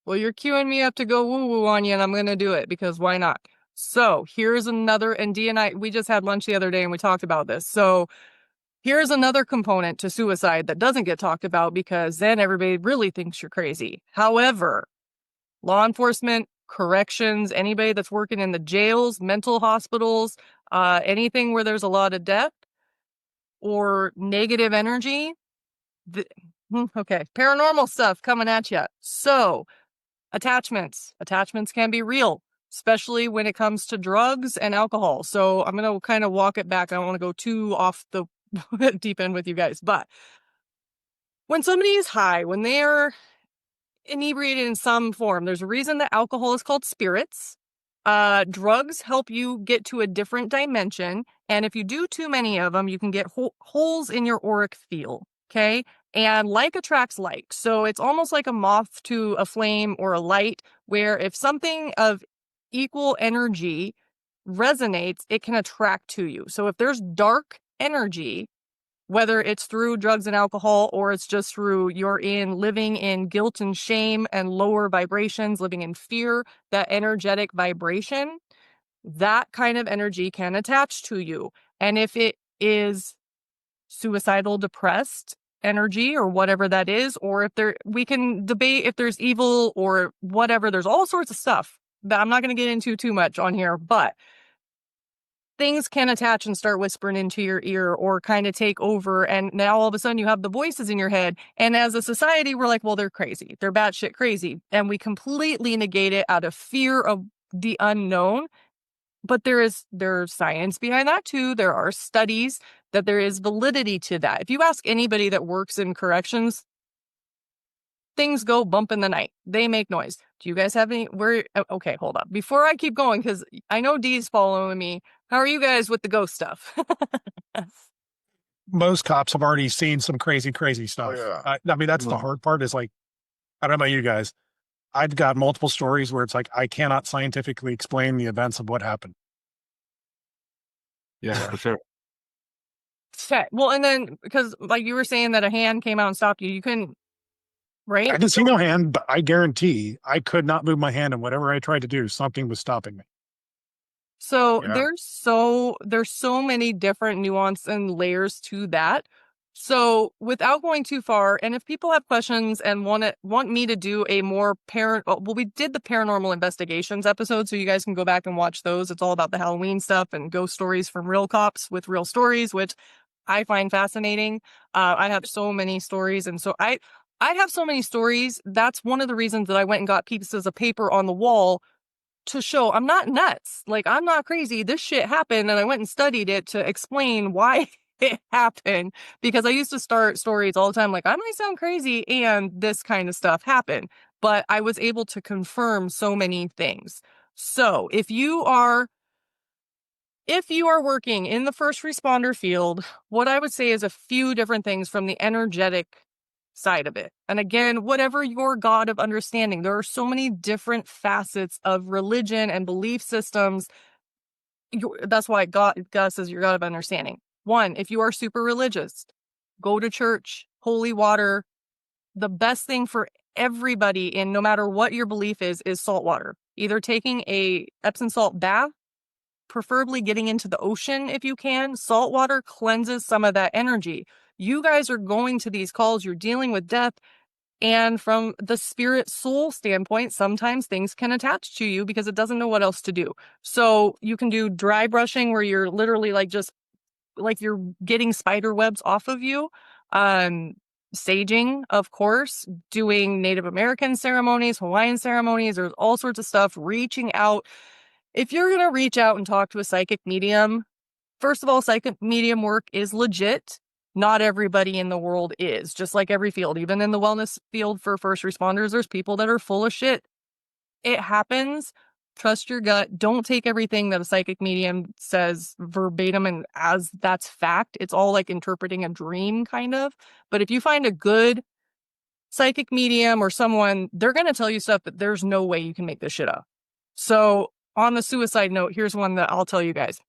S2: Well, you're queuing me up to go woo-woo on you, and I'm going to do it because why not? So here's another, and Dee and I, we just had lunch the other day and we talked about this. So here's another component to suicide that doesn't get talked about because then everybody really thinks you're crazy. However, law enforcement, corrections, anybody that's working in the jails, mental hospitals, anything where there's a lot of death or negative energy. Okay, paranormal stuff coming at you. So attachments can be real, especially when it comes to drugs and alcohol. So I'm going to kind of walk it back. I don't want to go too off the deep end with you guys, but when somebody is high, when they're inebriated in some form, there's a reason that alcohol is called spirits. Drugs help you get to a different dimension, and if you do too many of them, you can get holes in your auric field. Okay, and like attracts like, so it's almost like a moth to a flame or a light, where if something of equal energy resonates, it can attract to you. So if there's dark energy, whether it's through drugs and alcohol or it's just through living in guilt and shame and lower vibrations, living in fear, that energetic vibration, that kind of energy can attach to you. And if it is suicidal, depressed energy or whatever that is, or we can debate if there's evil or whatever, there's all sorts of stuff that I'm not going to get into too much on here, but things can attach and start whispering into your ear or kind of take over. And now all of a sudden you have the voices in your head. And as a society, we're like, well, they're crazy. They're batshit crazy. And we completely negate it out of fear of the unknown. But there's science behind that too. There are studies that there is validity to that. If you ask anybody that works in corrections, things go bump in the night. They make noise. Do you guys have any? Okay, hold up. Before I keep going, because I know Dee's following me. How are you guys with the ghost stuff?
S3: Most cops have already seen some crazy stuff.
S1: Oh, yeah.
S3: I mean, that's the hard part is like, I don't know about you guys. I've got multiple stories where it's like, I cannot scientifically explain the events of what happened.
S4: Yeah, for sure.
S2: Okay. Well, and then because like you were saying that a hand came out and stopped you, you couldn't, right?
S3: I didn't see no hand, but I guarantee I could not move my hand, and whatever I tried to do, something was stopping me.
S2: So
S1: Yeah.
S2: there's so many different nuance and layers to that. So without going too far, and if people have questions and want me to do a more we did the paranormal investigations episode, so you guys can go back and watch those. It's all about the Halloween stuff and ghost stories from real cops with real stories, which I find fascinating. I have so many stories, and so I have so many stories. That's one of the reasons that I went and got pieces of paper on the wall to show I'm not nuts. Like, I'm not crazy. This shit happened, and I went and studied it to explain why it happened, because I used to start stories all the time like, I might sound crazy and this kind of stuff happened, but I was able to confirm so many things. So if you are working in the first responder field, what I would say is a few different things from the energetic side of it. And again, whatever your God of understanding, there are so many different facets of religion and belief systems. That's why God says your God of understanding. One, if you are super religious, go to church, holy water. The best thing for everybody, in no matter what your belief is salt water. Either taking a Epsom salt bath, preferably getting into the ocean if you can. Salt water cleanses some of that energy. You guys are going to these calls, you're dealing with death. And from the spirit soul standpoint, sometimes things can attach to you because it doesn't know what else to do. So you can do dry brushing where you're literally like just like you're getting spider webs off of you. Saging, of course, doing Native American ceremonies, Hawaiian ceremonies, there's all sorts of stuff, reaching out. If you're going to reach out and talk to a psychic medium, first of all, psychic medium work is legit. Not everybody in the world is, just like every field. Even in the wellness field for first responders, there's people that are full of shit. It happens. Trust your gut. Don't take everything that a psychic medium says verbatim and as that's fact. It's all like interpreting a dream kind of. But if you find a good psychic medium or someone, they're going to tell you stuff that there's no way you can make this shit up. So on the suicide note, here's one that I'll tell you guys.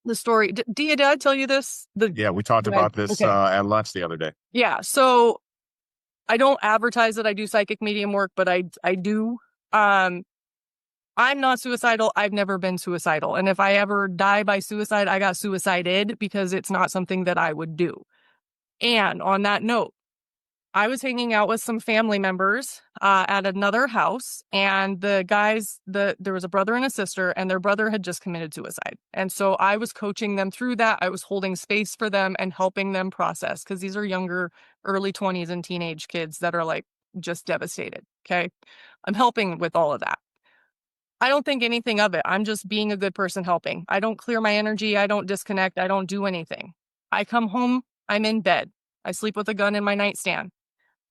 S2: The story, Dia, did I tell you this?
S1: Yeah, we talked about this at lunch the other day.
S2: Yeah, so I don't advertise that I do psychic medium work, but I do. I'm not suicidal. I've never been suicidal. And if I ever die by suicide, I got suicided because it's not something that I would do. And on that note, I was hanging out with some family members at another house, and the guys, there was a brother and a sister, and their brother had just committed suicide. And so I was coaching them through that. I was holding space for them and helping them process, because these are younger, early 20s and teenage kids that are like just devastated. Okay. I'm helping with all of that. I don't think anything of it. I'm just being a good person helping. I don't clear my energy. I don't disconnect. I don't do anything. I come home, I'm in bed. I sleep with a gun in my nightstand.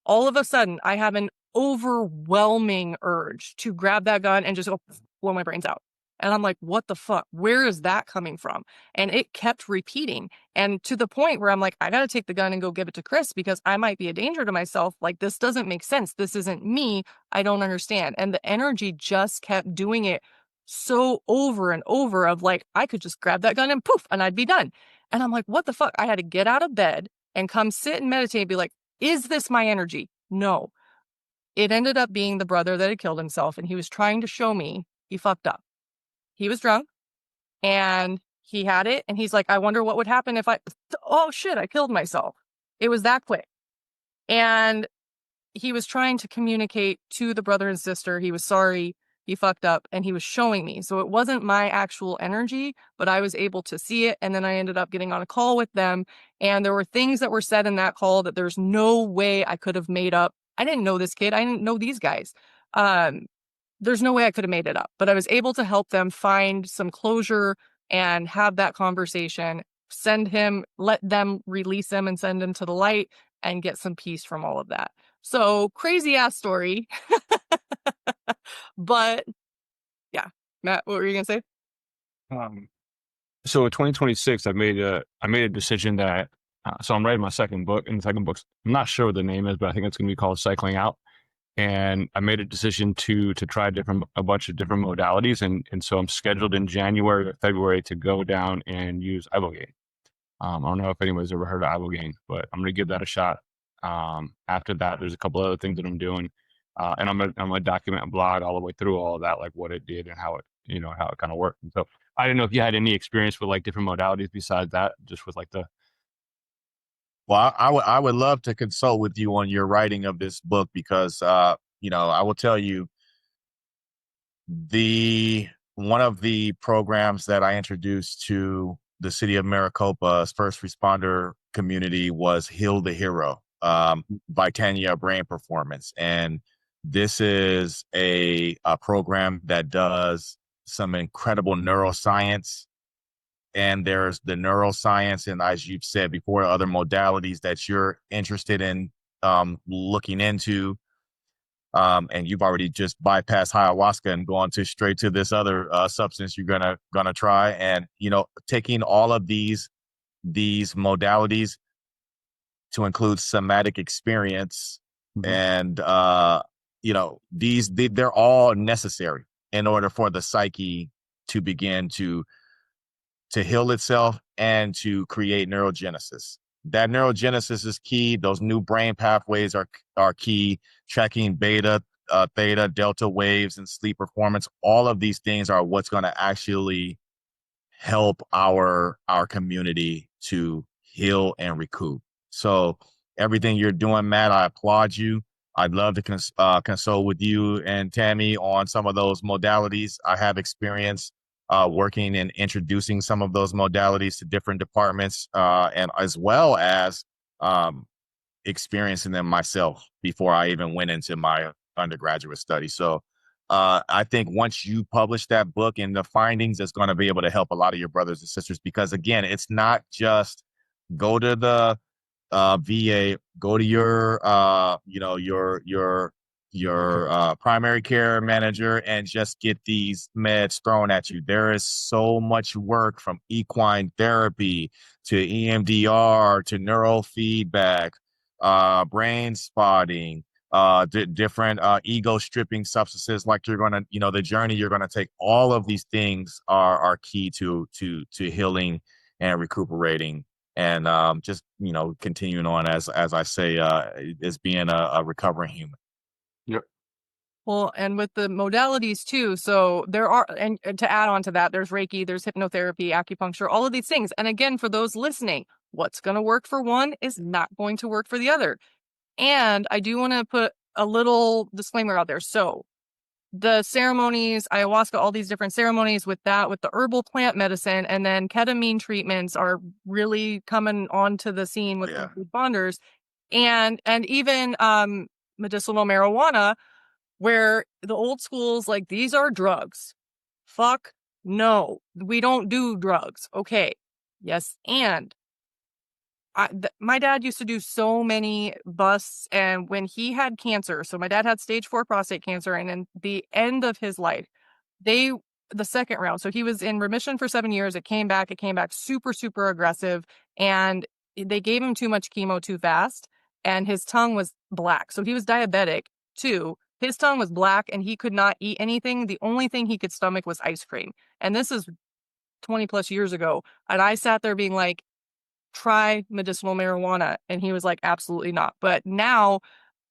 S2: All of a sudden, I have an overwhelming urge to grab that gun and just go blow my brains out. And I'm like, what the fuck? Where is that coming from? And it kept repeating. And to the point where I'm like, I got to take the gun and go give it to Chris because I might be a danger to myself. Like, this doesn't make sense. This isn't me. I don't understand. And the energy just kept doing it so over and over of like, I could just grab that gun and poof, and I'd be done. And I'm like, what the fuck? I had to get out of bed and come sit and meditate and be like, is this my energy? No. It ended up being the brother that had killed himself, and he was trying to show me he fucked up. He was drunk, and he had it, and he's like, I wonder what would happen if oh shit, I killed myself. It was that quick. And he was trying to communicate to the brother and sister. He was sorry, he fucked up, and he was showing me. So it wasn't my actual energy, but I was able to see it. And then I ended up getting on a call with them. And there were things that were said in that call that there's no way I could have made up. I didn't know this kid. I didn't know these guys. There's no way I could have made it up, but I was able to help them find some closure and have that conversation, let them release him and send him to the light and get some peace from all of that. So crazy ass story. But yeah, Matt, what were you gonna say?
S4: So in 2026, I made a decision that so I'm writing my second book, and the second book's, I'm not sure what the name is, but I think it's going to be called Cycling Out. And I made a decision to try a bunch of different modalities, and so I'm scheduled in January or February to go down and use ibogaine. I don't know if anybody's ever heard of ibogaine, but I'm going to give that a shot. After that, there's a couple other things that I'm doing. And I'm gonna document and blog all the way through all of that, like what it did and how it kind of worked. And so I didn't know if you had any experience with like different modalities besides that, just with like the.
S1: Well, I would love to consult with you on your writing of this book because I will tell you one of the programs that I introduced to the city of Maricopa's first responder community was Heal the Hero by Tanya Brain Performance. And this is a program that does some incredible neuroscience. And there's the neuroscience, and as you've said before, other modalities that you're interested in looking into. And you've already just bypassed ayahuasca and gone straight to this other substance you're gonna try. And taking all of these modalities to include somatic experience, and they're all necessary in order for the psyche to begin to heal itself and to create neurogenesis. That neurogenesis is key. Those new brain pathways are key. Tracking beta, theta, delta waves, and sleep performance. All of these things are what's going to actually help our community to heal and recoup. So everything you're doing, Matt, I applaud you. I'd love to consult with you and Tammy on some of those modalities. I have experience working and introducing some of those modalities to different departments, and as well as experiencing them myself before I even went into my undergraduate study. So I think once you publish that book and the findings, it's going to be able to help a lot of your brothers and sisters, because again, it's not just go to the VA, go to your primary care manager and just get these meds thrown at you. There is so much work, from equine therapy to EMDR to neurofeedback, brain spotting, different ego stripping substances. Like you're gonna, the journey you're gonna take. All of these things are key to healing and recuperating, and just continuing on as I say, as being a recovering human.
S4: Yep.
S2: Well, and with the modalities too. So there are, and to add on to that, there's Reiki, there's hypnotherapy, acupuncture, all of these things. And again, for those listening, what's going to work for one is not going to work for the other. And I do want to put a little disclaimer out there. So the ceremonies, ayahuasca, all these different ceremonies with that, with the herbal plant medicine, and then ketamine treatments are really coming onto the scene with first responders, and even medicinal marijuana, where the old school's like, these are drugs. Fuck no, we don't do drugs. Okay, yes, and my dad used to do so many busts, and when he had cancer, so my dad had stage 4 prostate cancer, and in the end of his life, the second round, so he was in remission for 7 years. It came back super, super aggressive, and they gave him too much chemo too fast, and his tongue was black. So he was diabetic too. His tongue was black, and he could not eat anything. The only thing he could stomach was ice cream. And this is 20 plus years ago. And I sat there being like, try medicinal marijuana. And he was like, absolutely not. But now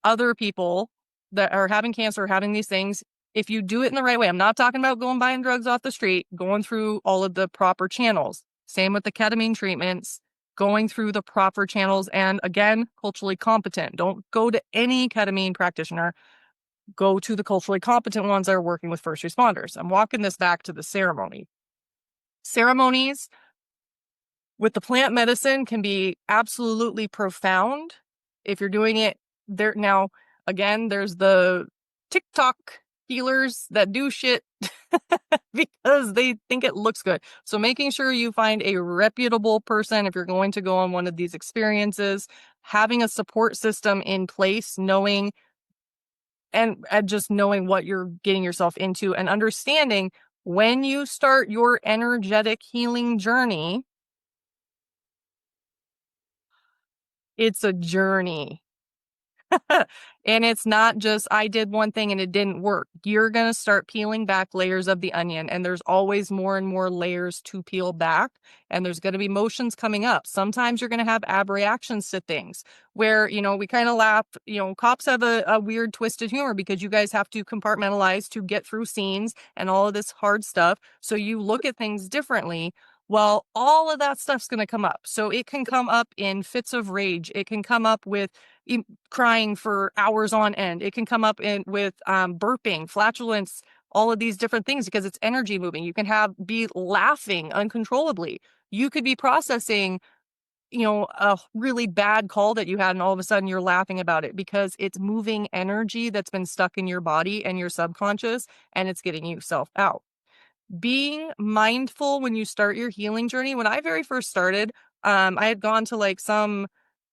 S2: other people that are having cancer, having these things, if you do it in the right way, I'm not talking about going buying drugs off the street, going through all of the proper channels. Same with the ketamine treatments, going through the proper channels. And again, culturally competent. Don't go to any ketamine practitioner. Go to the culturally competent ones that are working with first responders. I'm walking this back to the ceremony. Ceremonies with the plant medicine can be absolutely profound if you're doing it there. Now, again, there's the TikTok healers that do shit because they think it looks good. So making sure you find a reputable person if you're going to go on one of these experiences, having a support system in place, knowing and just knowing what you're getting yourself into, and understanding when you start your energetic healing journey, it's a journey. And it's not just, I did one thing and it didn't work. You're going to start peeling back layers of the onion, and there's always more and more layers to peel back. And there's going to be emotions coming up. Sometimes you're going to have abreactions to things where, we kind of laugh. Cops have a weird twisted humor because you guys have to compartmentalize to get through scenes and all of this hard stuff. So you look at things differently. Well, all of that stuff's going to come up. So it can come up in fits of rage. It can come up with crying for hours on end. It can come up with burping, flatulence, all of these different things because it's energy moving. You can be laughing uncontrollably. You could be processing, a really bad call that you had, and all of a sudden you're laughing about it because it's moving energy that's been stuck in your body and your subconscious, and it's getting yourself out. Being mindful when you start your healing journey. When I very first started, I had gone to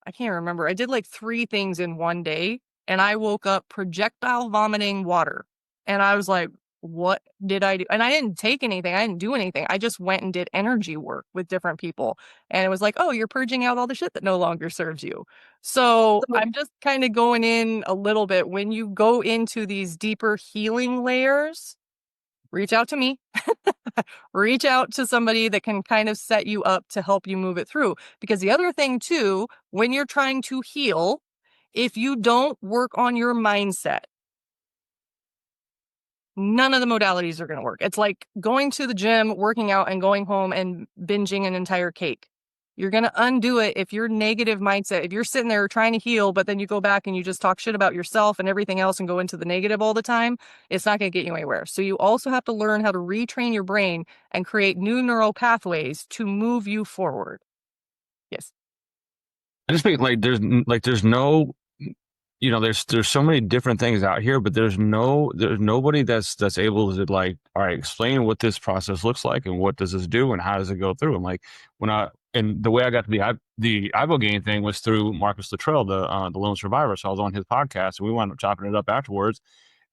S2: I can't remember. I did 3 things in one day, and I woke up projectile vomiting water. And I was like, what did I do? And I didn't take anything. I didn't do anything. I just went and did energy work with different people. And it was like, oh, you're purging out all the shit that no longer serves you. So I'm just kind of going in a little bit. When you go into these deeper healing layers, reach out to me. Reach out to somebody that can kind of set you up to help you move it through. Because the other thing too, when you're trying to heal, if you don't work on your mindset, none of the modalities are going to work. It's like going to the gym, working out, and going home and binging an entire cake. You're going to undo it if your negative mindset, if you're sitting there trying to heal, but then you go back and you just talk shit about yourself and everything else and go into the negative all the time, it's not going to get you anywhere. So you also have to learn how to retrain your brain and create new neural pathways to move you forward. Yes.
S4: I just think there's no, there's so many different things out here, but there's nobody that's able to all right, explain what this process looks like and what does this do and how does it go through. And the way I got to the ibogaine thing was through Marcus Luttrell, the lone survivor. So I was on his podcast and we wound up chopping it up afterwards.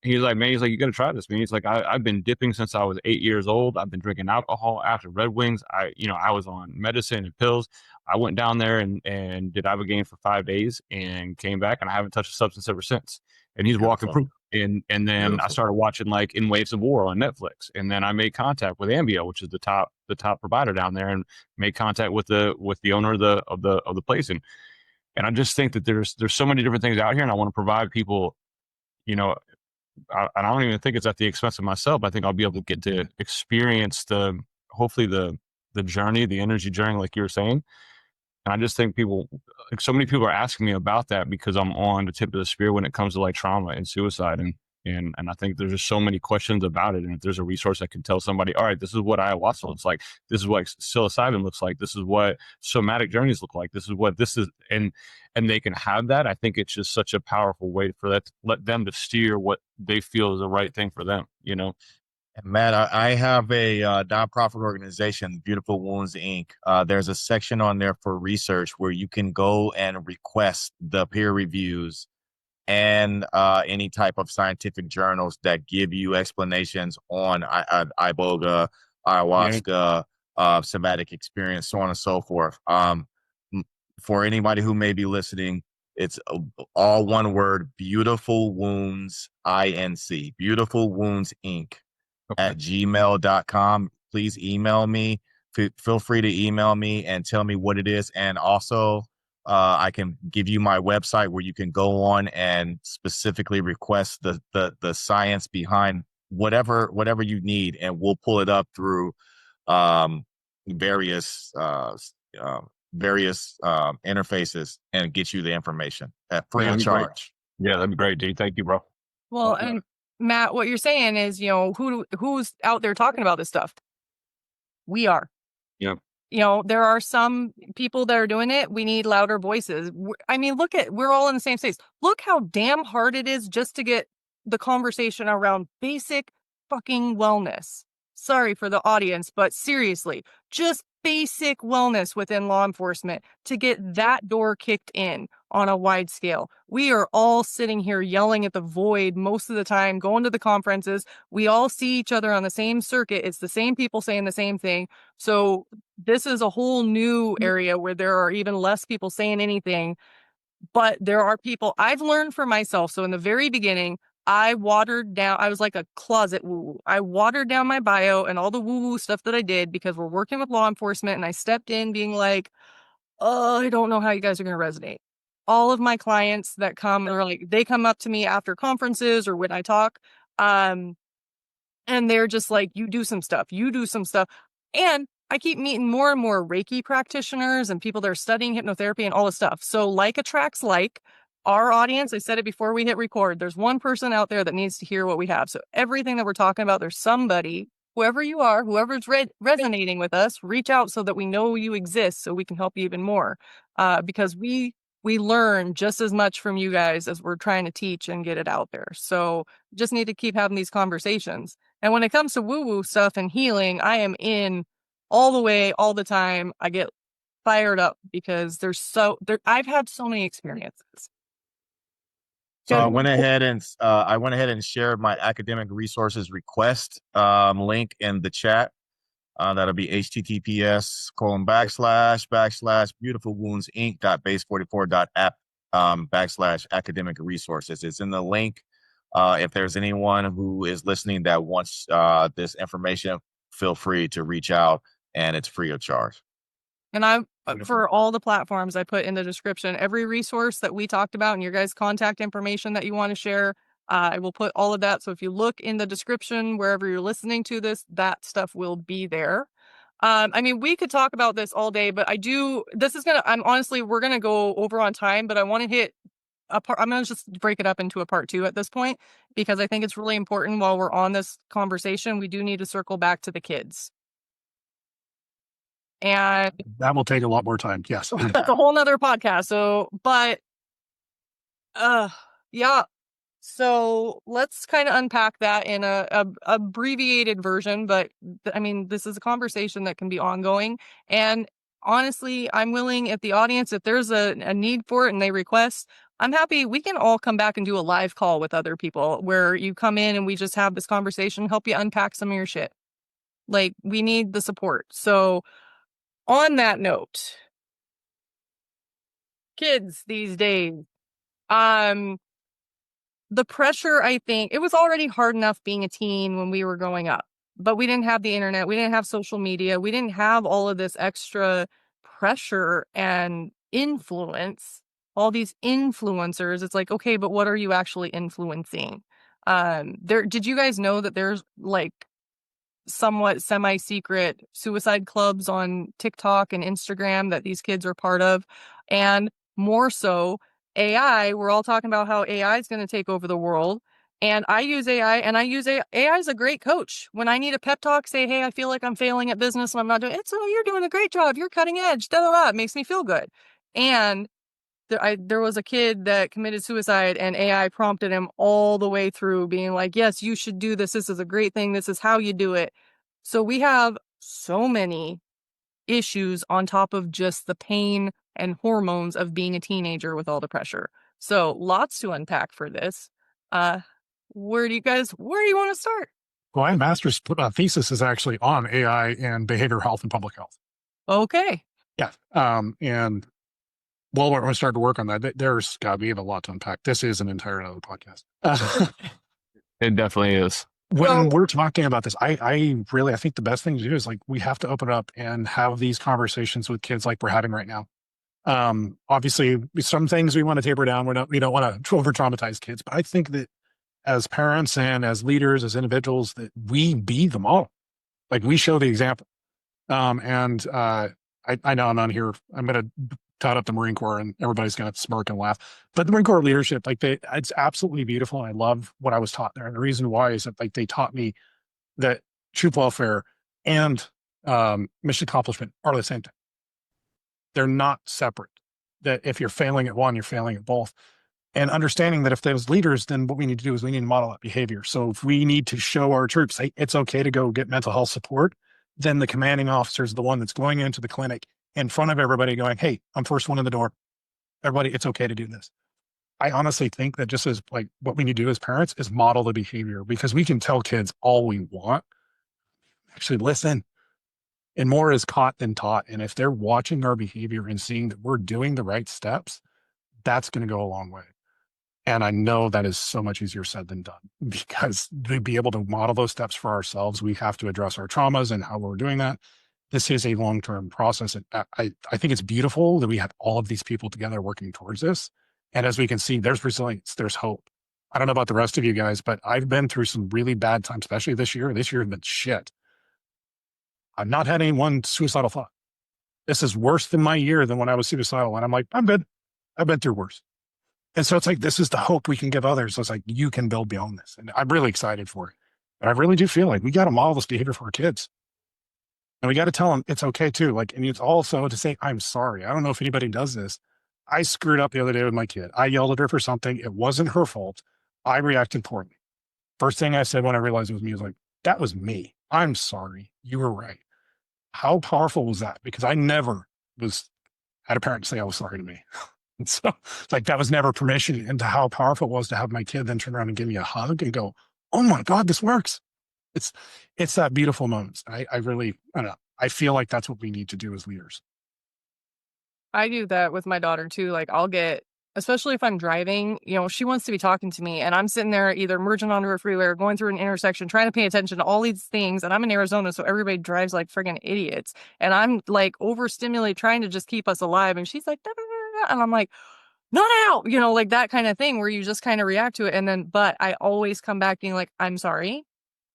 S4: He's like, man, he's like, you got to try this, man. He's like, I've been dipping since I was 8 years old. I've been drinking alcohol after Red Wings. I was on medicine and pills. I went down there and did Ibogaine for 5 days and came back, and I haven't touched a substance ever since. And he's walking
S1: Beautiful.
S4: proof. And then I started watching like In Waves of War on Netflix, and then I made contact with Ambia, which is the top provider down there, and made contact with the owner of the place. And I just think that there's so many different things out here, and I want to provide people, you know, I don't even think it's at the expense of myself. I think I'll be able to get to experience hopefully the journey, the energy journey, like you were saying. And I just think so many people are asking me about that because I'm on the tip of the spear when it comes to like trauma and suicide. And I think there's just so many questions about it. And if there's a resource that can tell somebody, all right, this is what ayahuasca looks like. This is what psilocybin looks like. This is what somatic journeys look like. This is what this is. And they can have that. I think it's just such a powerful way for that to let them to steer what they feel is the right thing for them, you know?
S1: And Matt, I have a nonprofit organization, Beautiful Wounds Inc. There's a section on there for research where you can go and request the peer reviews and any type of scientific journals that give you explanations on iboga, ayahuasca, somatic experience, so on and so forth. For anybody who may be listening, it's all one word: Beautiful Wounds Inc. Beautiful Wounds Inc. at gmail.com. Please email me. Feel free to email me and tell me what it is. And also, I can give you my website where you can go on and specifically request the science behind whatever you need, and we'll pull it up through various interfaces and get you the information at free of charge.
S4: Yeah, that'd be great, Dee. Thank you, bro.
S2: Well, and Matt, what you're saying is, who's out there talking about this stuff? We are.
S4: Yep.
S2: There are some people that are doing it. We need louder voices. We're all in the same space. Look how damn hard it is just to get the conversation around basic fucking wellness. Sorry for the audience, but seriously, just basic wellness within law enforcement to get that door kicked in on a wide scale. We are all sitting here yelling at the void most of the time, going to the conferences. We all see each other on the same circuit. It's the same people saying the same thing. So this is a whole new area where there are even less people saying anything, but there are people I've learned for myself. So in the very beginning, I was like a closet woo-woo. I watered down my bio and all the woo-woo stuff that I did because we're working with law enforcement, and I stepped in being like, oh, I don't know how you guys are going to resonate. All of my clients that come are like, they come up to me after conferences or when I talk, and they're just like, you do some stuff. And I keep meeting more and more Reiki practitioners and people that are studying hypnotherapy and all this stuff. So like attracts like. Our audience, I said it before we hit record, there's one person out there that needs to hear what we have. So everything that we're talking about, there's somebody, whoever you are, whoever's resonating with us, reach out so that we know you exist so we can help you even more. Because we learn just as much from you guys as we're trying to teach and get it out there. So just need to keep having these conversations. And when it comes to woo-woo stuff and healing, I am in all the way, all the time. I get fired up because I've had so many experiences.
S1: So I went ahead and shared my academic resources request link in the chat. That'll be https://beautifulwoundsinc.base44.app /academic resources. It's in the link. If there's anyone who is listening that wants this information, feel free to reach out, and it's free of charge.
S2: And for all the platforms I put in the description, every resource that we talked about and your guys' contact information that you want to share, I will put all of that. So if you look in the description, wherever you're listening to this, that stuff will be there. We could talk about this all day, but we're going to go over on time, but I want to hit I'm going to just break it up into a part 2 at this point, because I think it's really important while we're on this conversation, we do need to circle back to the kids. And
S3: that will take a lot more time. Yes.
S2: That's a whole nother podcast. Yeah. So let's kind of unpack that in a abbreviated version, but this is a conversation that can be ongoing. And honestly, I'm willing, if the audience, if there's a need for it and they request, I'm happy. We can all come back and do a live call with other people where you come in and we just have this conversation, help you unpack some of your shit. Like, we need the support. So on that note, kids these days, the pressure, I think, it was already hard enough being a teen when we were growing up, but we didn't have the internet. We didn't have social media. We didn't have all of this extra pressure and influence, all these influencers. It's like, okay, but what are you actually influencing? Did you guys know that there's like somewhat semi-secret suicide clubs on TikTok and Instagram that these kids are part of? And more so, AI, we're all talking about how AI is going to take over the world. And I use AI, and I use AI. AI is a great coach. When I need a pep talk, say, hey, I feel like I'm failing at business and I'm not doing it. Oh, you're doing a great job. You're cutting edge. Da, da, da. It makes me feel good. And there was a kid that committed suicide, and AI prompted him all the way through, being like, yes, you should do this. This is a great thing. This is how you do it. So we have so many issues on top of just the pain and hormones of being a teenager with all the pressure. So lots to unpack for this. Where do you want to start?
S3: Well, my master's thesis is actually on AI and behavioral health and public health.
S2: Okay.
S3: Yeah. And well, we're going to start to work on that. There's, God, we have a lot to unpack. This is an entire other podcast.
S4: It definitely is.
S3: When we're talking about this, I think the best thing to do is like, we have to open up and have these conversations with kids like we're having right now. Obviously some things we want to taper down. We don't want to over traumatize kids, but I think that as parents and as leaders, as individuals, that we be the model. Like, we show the example. I know I'm on here. I'm going to tout up the Marine Corps and everybody's going to smirk and laugh, but the Marine Corps leadership, like, it's absolutely beautiful. I love what I was taught there. And the reason why is that, like, they taught me that troop welfare and mission accomplishment are the same thing. They're not separate. That if you're failing at one, you're failing at both. And understanding that if those leaders, then what we need to do is we need to model that behavior. So if we need to show our troops, hey, it's okay to go get mental health support, then the commanding officer is the one that's going into the clinic in front of everybody going, hey, I'm first one in the door. Everybody, it's okay to do this. I honestly think that just as like what we need to do as parents is model the behavior, because we can tell kids all we want. Actually listen. And more is caught than taught. And if they're watching our behavior and seeing that we're doing the right steps, that's going to go a long way. And I know that is so much easier said than done, because to be able to model those steps for ourselves, we have to address our traumas and how we're doing that. This is a long-term process. And I think it's beautiful that we have all of these people together working towards this. And as we can see, there's resilience, there's hope. I don't know about the rest of you guys, but I've been through some really bad times, especially this year. This year has been shit. I've not had any one suicidal thought. This is worse than my year than when I was suicidal. And I'm like, I'm good. I've been through worse. And so it's like, this is the hope we can give others. So it's like, you can build beyond this. And I'm really excited for it. But I really do feel like we got to model this behavior for our kids. And we got to tell them it's okay too. Like, and it's also to say, I'm sorry. I don't know if anybody does this. I screwed up the other day with my kid. I yelled at her for something. It wasn't her fault. I reacted poorly. First thing I said when I realized it was me was like, that was me. I'm sorry. You were right. How powerful was that? Because I never had a parent say I was sorry to me. And so it's like, that was never permission into how powerful it was to have my kid then turn around and give me a hug and go, oh my God, this works. It's that beautiful moment. I don't know. I feel like that's what we need to do as leaders.
S2: I do that with my daughter too. Like, I'll get, especially if I'm driving, she wants to be talking to me and I'm sitting there either merging onto a freeway or going through an intersection, trying to pay attention to all these things. And I'm in Arizona, so everybody drives like friggin' idiots. And I'm like overstimulated, trying to just keep us alive. And she's like, da, da, da, da. And I'm like, not out, like that kind of thing where you just kind of react to it. And then, but I always come back being like, I'm sorry.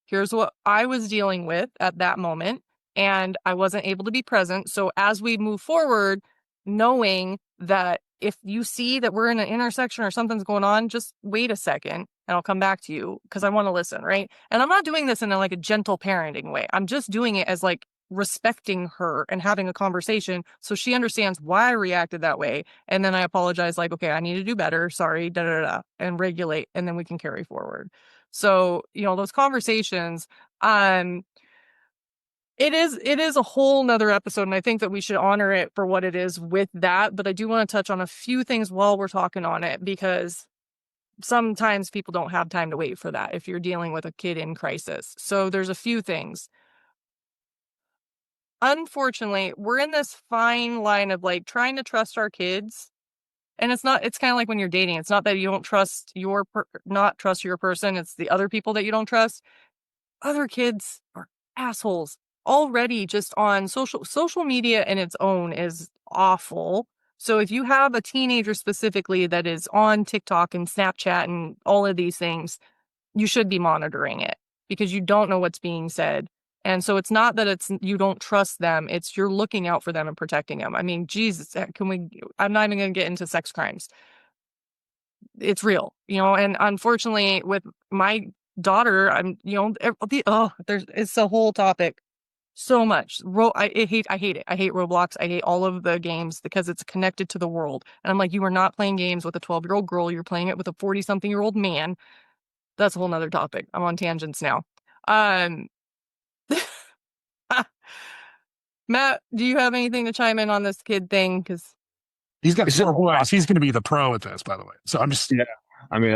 S2: Here's what I was dealing with at that moment. And I wasn't able to be present. So as we move forward, knowing that if you see that we're in an intersection or something's going on, just wait a second and I'll come back to you because I want to listen, right? And I'm not doing this in like a gentle parenting way. I'm just doing it as like respecting her and having a conversation so she understands why I reacted that way. And then I apologize, like, okay, I need to do better. Sorry, da da da, and regulate, and then we can carry forward. So, those conversations, It is a whole nother episode, and I think that we should honor it for what it is with that. But I do want to touch on a few things while we're talking on it, because sometimes people don't have time to wait for that if you're dealing with a kid in crisis. So there's a few things. Unfortunately, we're in this fine line of like trying to trust our kids. And it's kind of like when you're dating. It's not that you don't trust not trust your person. It's the other people that you don't trust. Other kids are assholes already. Just on social media in its own is awful. So if you have a teenager specifically that is on TikTok and Snapchat and all of these things, you should be monitoring it, because you don't know what's being said. And so it's not that you don't trust them, it's you're looking out for them and protecting them. I mean, Jesus, I'm not even going to get into sex crimes. It's real, and unfortunately with my daughter, it's a whole topic. So much. I hate it. I hate Roblox. I hate all of the games because it's connected to the world. And I'm like, you are not playing games with a 12-year-old girl. You're playing it with a 40-something-year-old man. That's a whole nother topic. I'm on tangents now. Matt, do you have anything to chime in on this kid thing? Because
S3: He's got
S4: Is it-
S3: 4 boys. He's going to be the pro at this, by the way. So I'm just,
S4: Yeah. I mean,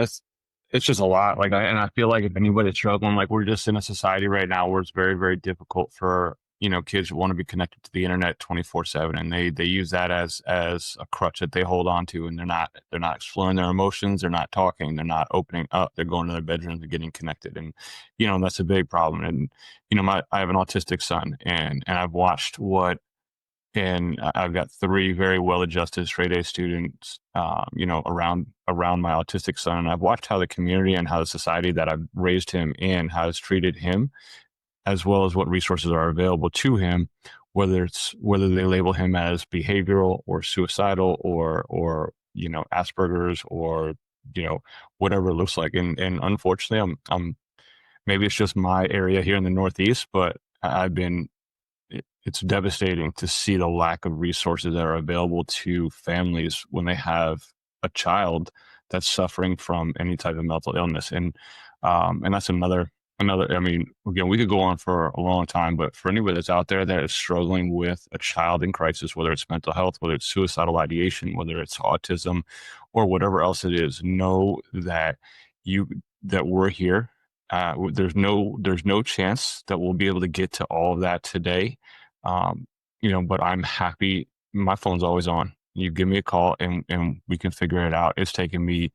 S4: it's just a lot. Like, and I feel like if anybody's struggling, like we're just in a society right now where it's very, very difficult for, kids who want to be connected to the internet 24/7, and they use that as a crutch that they hold on to, and they're not exploring their emotions, they're not talking, they're not opening up, they're going to their bedrooms and getting connected, and that's a big problem. And I have an autistic son, and I've watched and I've got 3 very well-adjusted straight A students, around my autistic son. And I've watched how the community and how the society that I've raised him in has treated him, as well as what resources are available to him, whether they label him as behavioral or suicidal or Asperger's or whatever it looks like. And unfortunately, I'm maybe it's just my area here in the Northeast, but I've been it's devastating to see the lack of resources that are available to families when they have a child that's suffering from any type of mental illness. And that's another, I mean, again, we could go on for a long time, but for anybody that's out there that is struggling with a child in crisis, whether it's mental health, whether it's suicidal ideation, whether it's autism or whatever else it is, know that we're here. There's no chance that we'll be able to get to all of that today. But I'm happy. My phone's always on. You give me a call and we can figure it out. It's taken me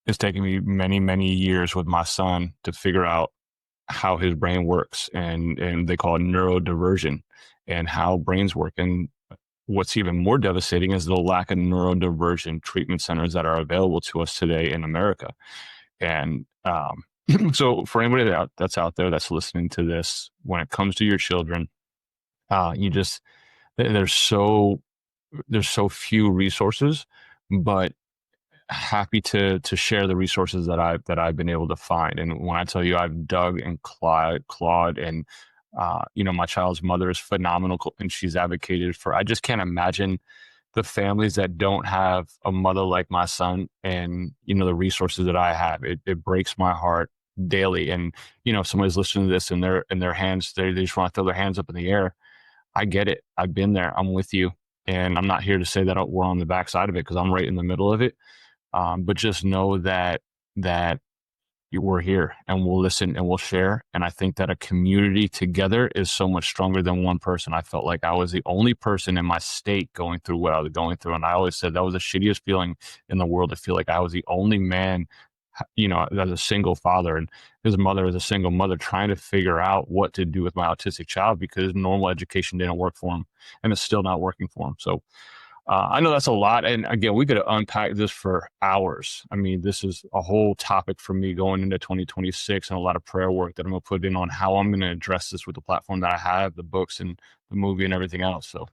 S4: many, many years with my son to figure out how his brain works, and they call it neurodiversion and how brains work. And what's even more devastating is the lack of neurodiversion treatment centers that are available to us today in America. And so for anybody that's out there that's listening to this, when it comes to your children, there's so few resources, but happy to share the resources that I've been able to find. And when I tell you I've dug and clawed and my child's mother is phenomenal and she's advocated for, I just can't imagine the families that don't have a mother like my son and the resources that I have. It breaks my heart daily. And if somebody's listening to this and their hands, they just want to throw their hands up in the air. I get it. I've been there. I'm with you. And I'm not here to say that we're on the backside of it, because I'm right in the middle of it. But just know that we're here and we'll listen and we'll share. And I think that a community together is so much stronger than one person. I felt like I was the only person in my state going through what I was going through. And I always said that was the shittiest feeling in the world, to feel like I was the only man, as a single father, and his mother is a single mother, trying to figure out what to do with my autistic child because normal education didn't work for him, and it's still not working for him. So I know that's a lot. And again, we could unpack this for hours. I mean, this is a whole topic for me going into 2026, and a lot of prayer work that I'm going to put in on how I'm going to address this with the platform that I have, the books and the movie and everything else. So.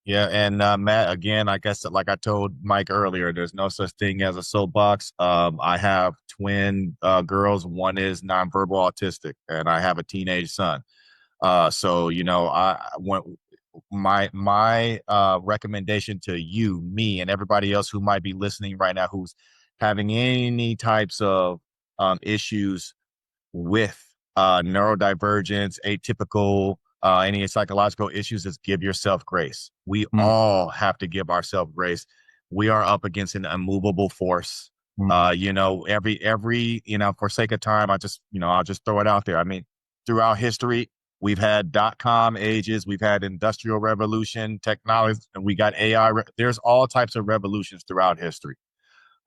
S1: Yeah, and Matt, again, like I told Mike earlier, there's no such thing as a soapbox. I have twin girls. One is nonverbal autistic, and I have a teenage son. So I went. My recommendation to you, me, and everybody else who might be listening right now, who's having any types of issues with neurodivergence, atypical any psychological issues, is give yourself grace. We
S4: Mm,
S1: all have to give ourselves grace. We are up against an immovable force.
S4: mm.
S1: Every, for sake of time, I'll just throw it out there. I mean, throughout history, we've had .com ages, we've had industrial revolution, technology, and we got AI. There's all types of revolutions throughout history.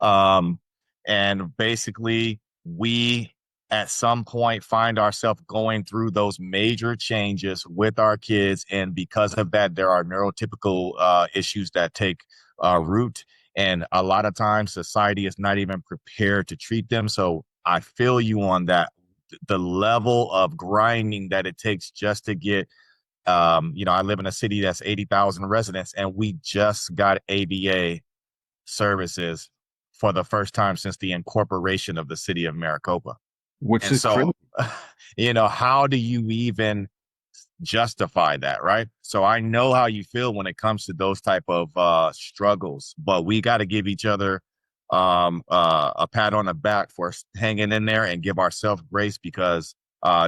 S1: Um, and basically, we at some point find ourselves going through those major changes with our kids. And because of that, there are neurotypical issues that take root. And a lot of times, society is not even prepared to treat them. So I feel you on that. The level of grinding that it takes just to get, I live in a city that's 80,000 residents, and we just got ABA services for the first time since the incorporation of the city of Maricopa.
S4: Which
S1: And
S4: is crazy.
S1: so, how do you even justify that, right? So I know how you feel when it comes to those type of struggles, but we got to give each other a pat on the back for hanging in there and give ourselves grace, because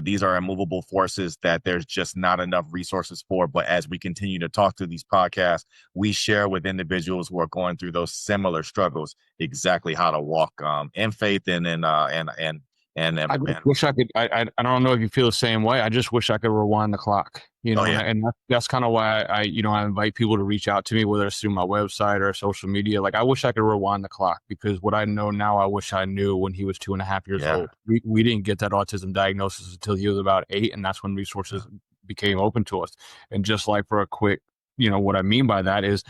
S1: these are immovable forces that there's just not enough resources for. But as we continue to talk through these podcasts, we share with individuals who are going through those similar struggles exactly how to walk in faith
S4: I just wish I could. I don't know if you feel the same way. I just wish I could rewind the clock.
S1: Oh, yeah.
S4: And that's kind of why I invite people to reach out to me, whether it's through my website or social media. Like, I wish I could rewind the clock, because what I know now, I wish I knew when he was 2.5 years
S1: Yeah.
S4: old. We didn't get that autism diagnosis until he was about 8, and that's when resources became open to us. And just like for a quick, what I mean by that is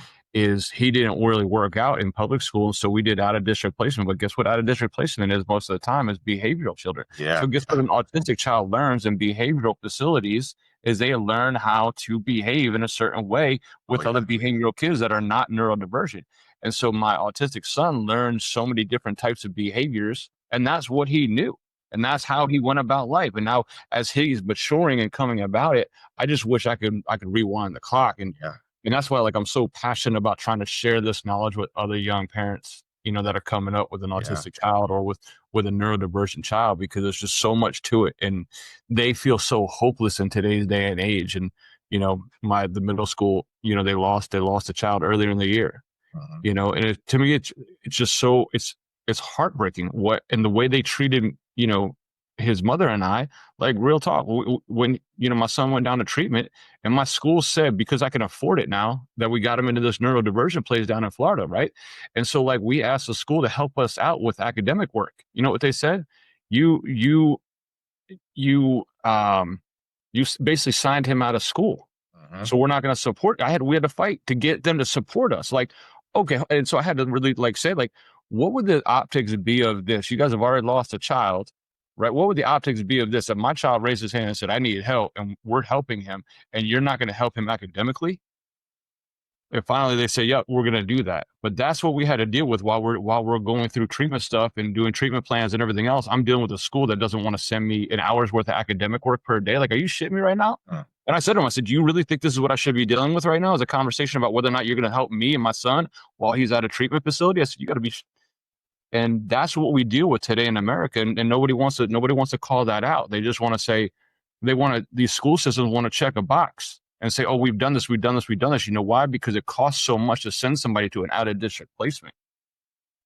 S4: he didn't really work out in public school, so we did out-of-district placement. But guess what out-of-district placement is most of the time? Is behavioral children.
S1: Yeah.
S4: So guess what an autistic child learns in behavioral facilities is they learn how to behave in a certain way with other behavioral kids that are not neurodivergent. And so my autistic son learned so many different types of behaviors, and that's what he knew. And that's how he went about life. And now, as he's maturing and coming about it, I just wish I could rewind the clock. And that's why, like, I'm so passionate about trying to share this knowledge with other young parents, that are coming up with an autistic child or with a neurodivergent child, because there's just so much to it, and they feel so hopeless in today's day and age. And the middle school, they lost a child earlier in the year, and to me, it's just so it's heartbreaking and the way they treated his mother and I. Like, real talk, when my son went down to treatment, and my school said, because I can afford it now, that we got him into this neurodiversion place down in Florida, right? And so, like, we asked the school to help us out with academic work. You know what they said? You basically signed him out of school, so we're not going to support. We had to fight to get them to support us. Like, okay, and so I had to really say, like, what would the optics be of this? You guys have already lost a child. Right. What would the optics be of this? If my child raised his hand and said, I need help, and we're helping him, and you're not going to help him academically? And finally they say, yeah, we're going to do that. But that's what we had to deal with while we're going through treatment stuff and doing treatment plans and everything else. I'm dealing with a school that doesn't want to send me an hour's worth of academic work per day. Like, are you shitting me right now? And I said to him, I said, do you really think this is what I should be dealing with right now? Is a conversation about whether or not you're going to help me and my son while he's at a treatment facility? I said, you got to be. And that's what we deal with today in America. And nobody wants to call that out. They just want to say, these school systems want to check a box and say, oh, we've done this. You know why? Because it costs so much to send somebody to an out-of-district placement.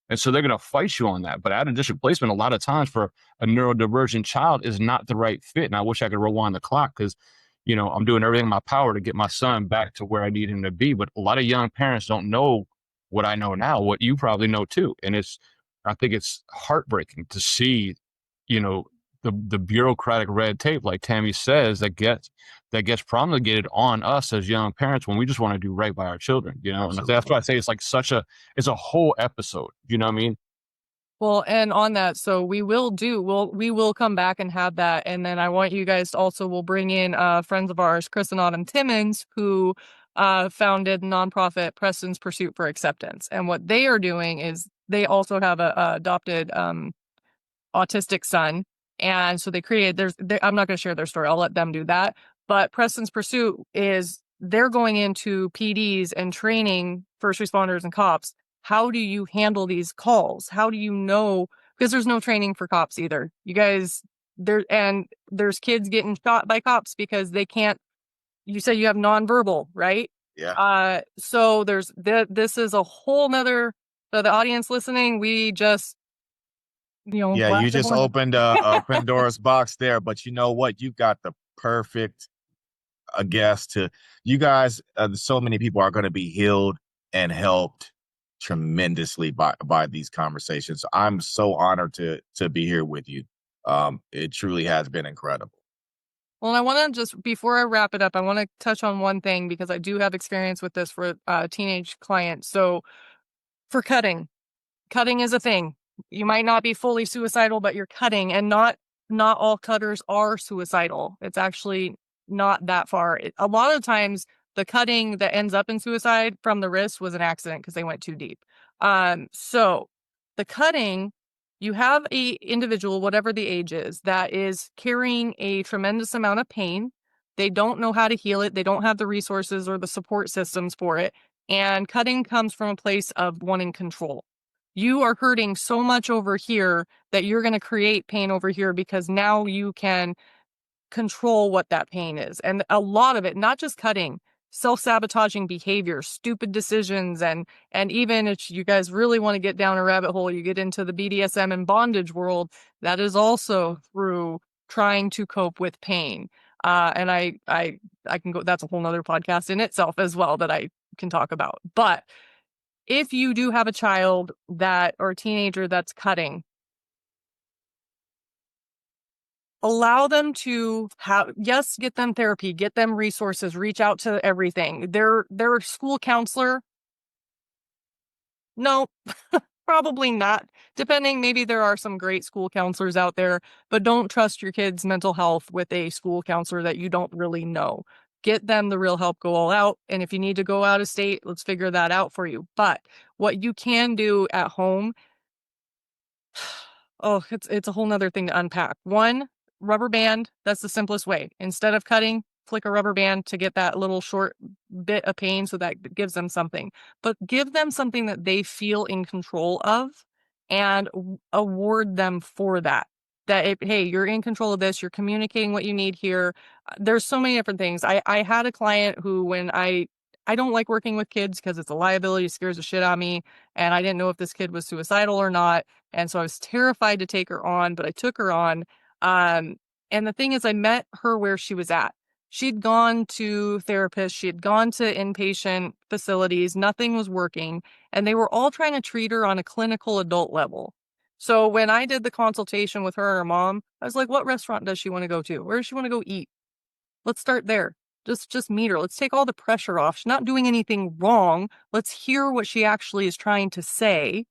S4: And so they're going to fight you on that. But out-of-district placement, a lot of times for a neurodivergent child, is not the right fit. And I wish I could rewind the clock, because, I'm doing everything in my power to get my son back to where I need him to be. But a lot of young parents don't know what I know now, what you probably know too. And I think it's heartbreaking to see, the bureaucratic red tape, like Tammy says, that gets promulgated on us as young parents when we just want to do right by our children, And that's why I say it's like it's a whole episode. You know what I mean?
S2: Well, and on that, so we will come back and have that. And then I want you guys to we'll bring in friends of ours, Chris and Autumn Timmons, who founded nonprofit Preston's Pursuit for Acceptance. And what they are doing is they also have a adopted autistic son. And so they created, I'm not going to share their story. I'll let them do that. But Preston's Pursuit they're going into PDs and training first responders and cops. How do you handle these calls? How do you know? Because there's no training for cops either. You guys, there's kids getting shot by cops because they can't you say you have nonverbal, right?
S1: Yeah.
S2: So this is a whole nother, for the audience listening, we just,
S1: Yeah, you
S2: blasted
S1: just
S2: one.
S1: opened a Pandora's box there, but you know what? You got the perfect guest to you guys. So many people are going to be healed and helped tremendously by these conversations. I'm so honored to be here with you. It truly has been incredible.
S2: Well, I want to just, before I wrap it up, I want to touch on one thing because I do have experience with this for teenage clients. So for cutting is a thing. You might not be fully suicidal, but you're cutting, and not all cutters are suicidal. It's actually not that far. A lot of times the cutting that ends up in suicide from the wrist was an accident because they went too deep. So the cutting, you have a individual, whatever the age is, that is carrying a tremendous amount of pain. They don't know how to heal it. They don't have the resources or the support systems for it. And cutting comes from a place of wanting control. You are hurting so much over here that you're going to create pain over here because now you can control what that pain is. And a lot of it, not just cutting, self-sabotaging behavior, stupid decisions, and even if you guys really want to get down a rabbit hole, you get into the BDSM and bondage world, that is also through trying to cope with pain. And I can go, that's a whole nother podcast in itself as well that I can talk about. But if you do have a child that, or a teenager that's cutting, allow them to have, yes, get them therapy, get them resources, reach out to everything. Their school counselor, no, probably not. Depending, maybe there are some great school counselors out there, but don't trust your kid's mental health with a school counselor that you don't really know. Get them the real help, go all out. And if you need to go out of state, let's figure that out for you. But what you can do at home, oh, it's a whole nother thing to unpack. One, rubber band. That's the simplest way. Instead of cutting, flick a rubber band to get that little short bit of pain so that gives them something. But give them something that they feel in control of and award them for that. Hey, you're in control of this. You're communicating what you need here. There's so many different things. I had a client who, when I don't like working with kids because it's a liability, it scares the shit out of me. And I didn't know if this kid was suicidal or not. And so I was terrified to take her on, but I took her on. And the thing is, I met her where she was at. She'd gone to therapists, she had gone to inpatient facilities, nothing was working, and they were all trying to treat her on a clinical adult level. So when I did the consultation with her and her mom, I was like, what restaurant does she want to go to? Where does she want to go eat? Let's start there. Just meet her. Let's take all the pressure off. She's not doing anything wrong. Let's hear what she actually is trying to say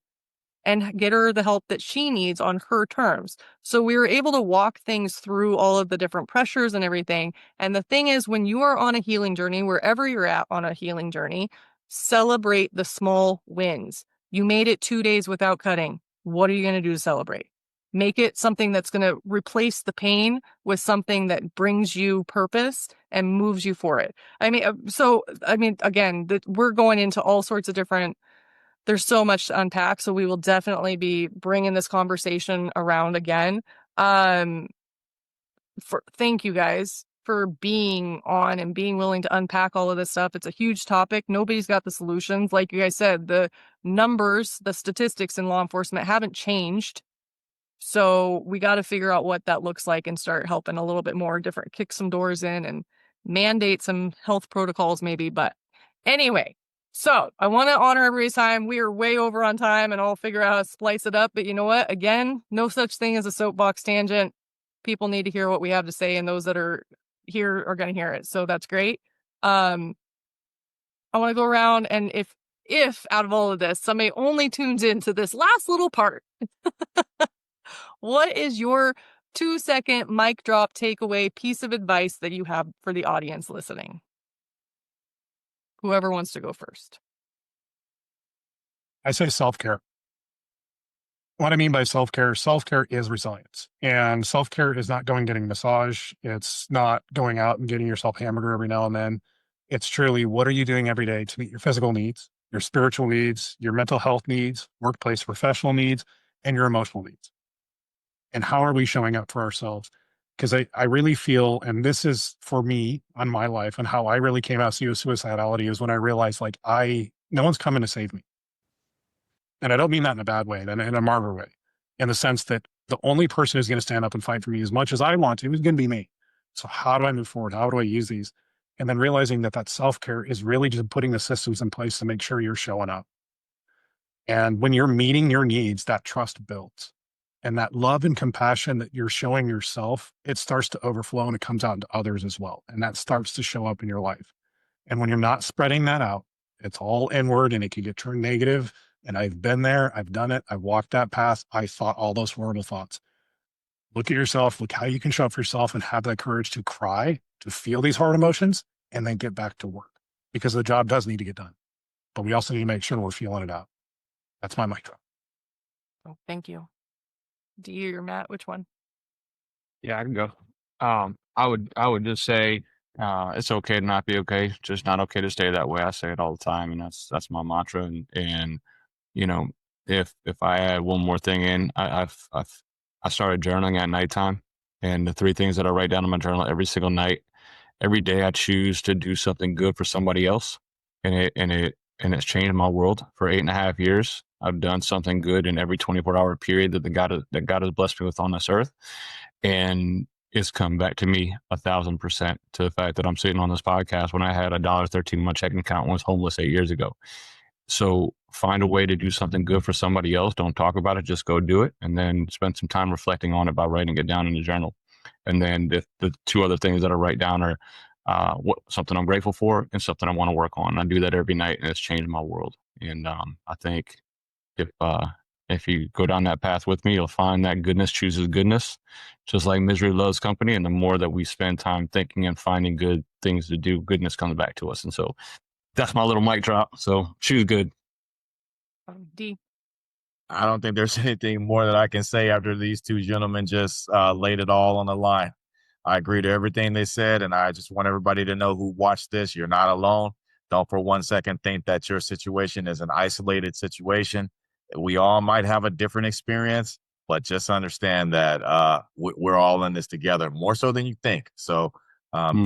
S2: and get her the help that she needs on her terms. So we were able to walk things through all of the different pressures and everything. And the thing is, when you are on a healing journey, wherever you're at on a healing journey, celebrate the small wins. You made it 2 days without cutting. What are you going to do to celebrate? Make it something that's going to replace the pain with something that brings you purpose and moves you for it. Again, we're going into all sorts of different, there's so much to unpack. So we will definitely be bringing this conversation around again. Thank you guys for being on and being willing to unpack all of this stuff. It's a huge topic. Nobody's got the solutions. Like you guys said, the numbers, the statistics in law enforcement haven't changed. So we got to figure out what that looks like and start helping a little bit more different, kick some doors in and mandate some health protocols maybe. But anyway, so I want to honor everybody's time. We are way over on time and I'll figure out how to splice it up. But you know what? Again, no such thing as a soapbox tangent. People need to hear what we have to say, and those that are here are going to hear it. So that's great. I want to go around, and if out of all of this, somebody only tunes into this last little part, what is your 2-second mic drop takeaway piece of advice that you have for the audience listening? Whoever wants to go first.
S3: I say self-care. What I mean by self-care is resilience. And self-care is not going getting a massage. It's not going out and getting yourself a hamburger every now and then. It's truly, what are you doing every day to meet your physical needs, your spiritual needs, your mental health needs, workplace professional needs, and your emotional needs? And how are we showing up for ourselves? Because I really feel, and this is for me on my life and how I really came out of suicidality is when I realized like no one's coming to save me. And I don't mean that in a bad way, in a martyr way, in the sense that the only person who's going to stand up and fight for me as much as I want to is going to be me. So how do I move forward? How do I use these? And then realizing that self-care is really just putting the systems in place to make sure you're showing up. And when you're meeting your needs, that trust builds. And that love and compassion that you're showing yourself, it starts to overflow and it comes out into others as well. And that starts to show up in your life. And when you're not spreading that out, it's all inward and it can get turned negative. And I've been there, I've done it, I've walked that path. I thought all those horrible thoughts. Look at yourself, look how you can show up for yourself and have that courage to cry, to feel these hard emotions, and then get back to work. Because the job does need to get done. But we also need to make sure we're feeling it out. That's my mic drop.
S2: Oh, thank you. Dee or Matt, which one?
S4: Yeah, I can go. I would just say it's okay to not be okay. Just not okay to stay that way. I say it all the time, and that's my mantra. And you know, if I add one more thing in, I started journaling at nighttime, and the three things that I write down in my journal every single night, every day, I choose to do something good for somebody else, and it's changed my world for 8.5 years. I've done something good in every 24-hour period that God has blessed me with on this earth, and it's come back to me 1,000% to the fact that I'm sitting on this podcast when I had $1.13 in my checking account and was homeless 8 years ago. So find a way to do something good for somebody else. Don't talk about it, just go do it, and then spend some time reflecting on it by writing it down in the journal. And then the two other things that I write down are something I'm grateful for and something I want to work on. I do that every night, and it's changed my world. And I think if you go down that path with me, you'll find that goodness chooses goodness, just like misery loves company. And the more that we spend time thinking and finding good things to do, goodness comes back to us. And so that's my little mic drop. So choose good.
S2: Dee.
S1: I don't think there's anything more that I can say after these two gentlemen just laid it all on the line. I agree to everything they said, and I just want everybody to know who watched this, you're not alone. Don't for 1 second think that your situation is an isolated situation. We all might have a different experience, but just understand that we're all in this together, more so than you think. So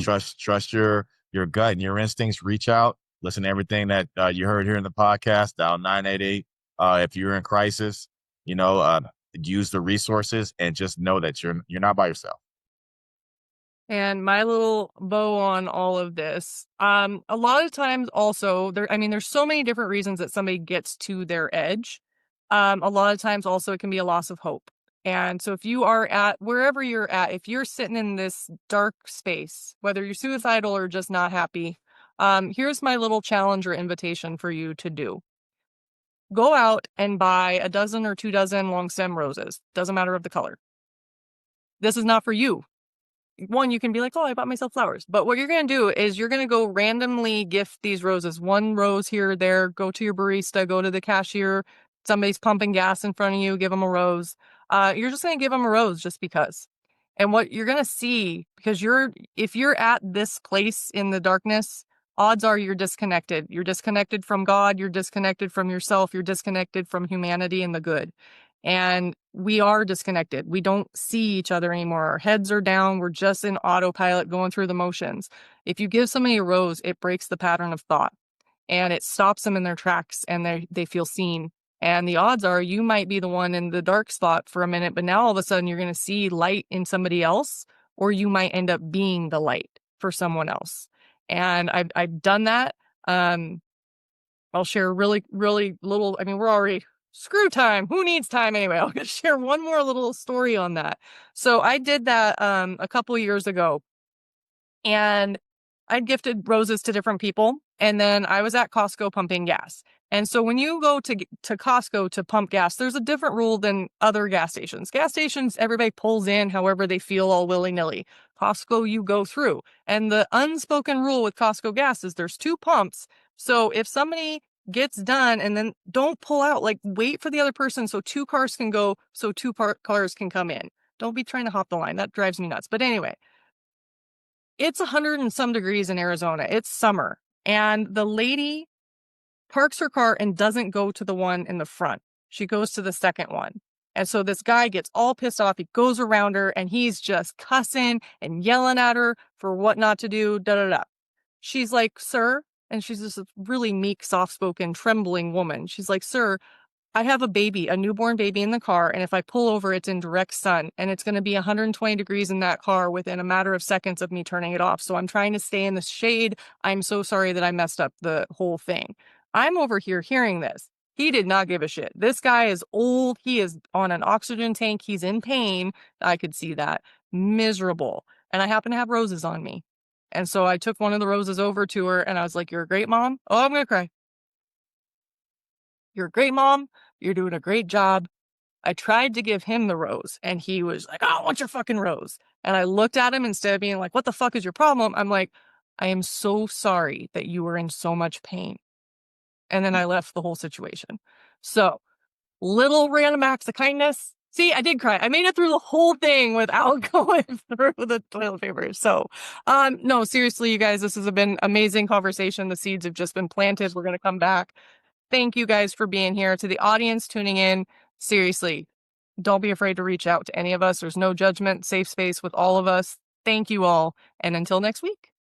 S1: trust your gut and your instincts. Reach out, listen to everything that you heard here in the podcast. Dial 988 if you're in crisis. Use the resources and just know that you're not by yourself.
S2: And my little bow on all of this, a lot of times also there's so many different reasons that somebody gets to their edge. A lot of times also it can be a loss of hope. And so if you are at wherever you're at, if you're sitting in this dark space, whether you're suicidal or just not happy, here's my little challenge or invitation for you to do. Go out and buy 12 or 24 long stem roses. Doesn't matter of the color. This is not for you. One, you can be like, oh, I bought myself flowers. But what you're going to do is you're going to go randomly gift these roses. One rose here or there. Go to your barista, go to the cashier. Somebody's pumping gas in front of you. Give them a rose. You're just going to give them a rose just because. And what you're going to see, because if you're at this place in the darkness, odds are you're disconnected. You're disconnected from God. You're disconnected from yourself. You're disconnected from humanity and the good. And we are disconnected. We don't see each other anymore. Our heads are down. We're just in autopilot going through the motions. If you give somebody a rose, it breaks the pattern of thought and it stops them in their tracks and they feel seen. And the odds are you might be the one in the dark spot for a minute, but now all of a sudden you're going to see light in somebody else, or you might end up being the light for someone else. And I've done that. I'll share really, really little. We're already screw time. Who needs time anyway? I'll just share one more little story on that. So I did that a couple years ago, and I'd gifted roses to different people, and then I was at Costco pumping gas. And so when you go to Costco to pump gas, there's a different rule than other gas stations. Gas stations, everybody pulls in however they feel, all willy-nilly. Costco, you go through. And the unspoken rule with Costco gas is there's 2 pumps. So if somebody gets done and then don't pull out, like wait for the other person so 2 cars can go, so 2 cars can come in. Don't be trying to hop the line. That drives me nuts. But anyway, it's 100 and some degrees in Arizona. It's summer. And the lady parks her car and doesn't go to the one in the front. She goes to the second one. And so this guy gets all pissed off. He goes around her and he's just cussing and yelling at her for what not to do, da da da. She's like, sir, and she's just a really meek, soft-spoken, trembling woman. She's like, sir, I have a baby, a newborn baby in the car, and if I pull over, it's in direct sun, and it's going to be 120 degrees in that car within a matter of seconds of me turning it off. So I'm trying to stay in the shade. I'm so sorry that I messed up the whole thing. I'm over here hearing this. He did not give a shit. This guy is old. He is on an oxygen tank. He's in pain. I could see that. Miserable. And I happen to have roses on me. And so I took one of the roses over to her, and I was like, you're a great mom. Oh, I'm going to cry. You're a great mom. You're doing a great job. I tried to give him the rose and he was like, oh, what's your fucking rose? And I looked at him instead of being like, what the fuck is your problem? I'm like, I am so sorry that you were in so much pain. And then I left the whole situation. So little random acts of kindness. See, I did cry. I made it through the whole thing without going through the toilet paper. So, no, seriously, you guys, this has been amazing conversation. The seeds have just been planted. We're going to come back. Thank you guys for being here. To the audience tuning in, seriously, don't be afraid to reach out to any of us. There's no judgment, safe space with all of us. Thank you all. And until next week.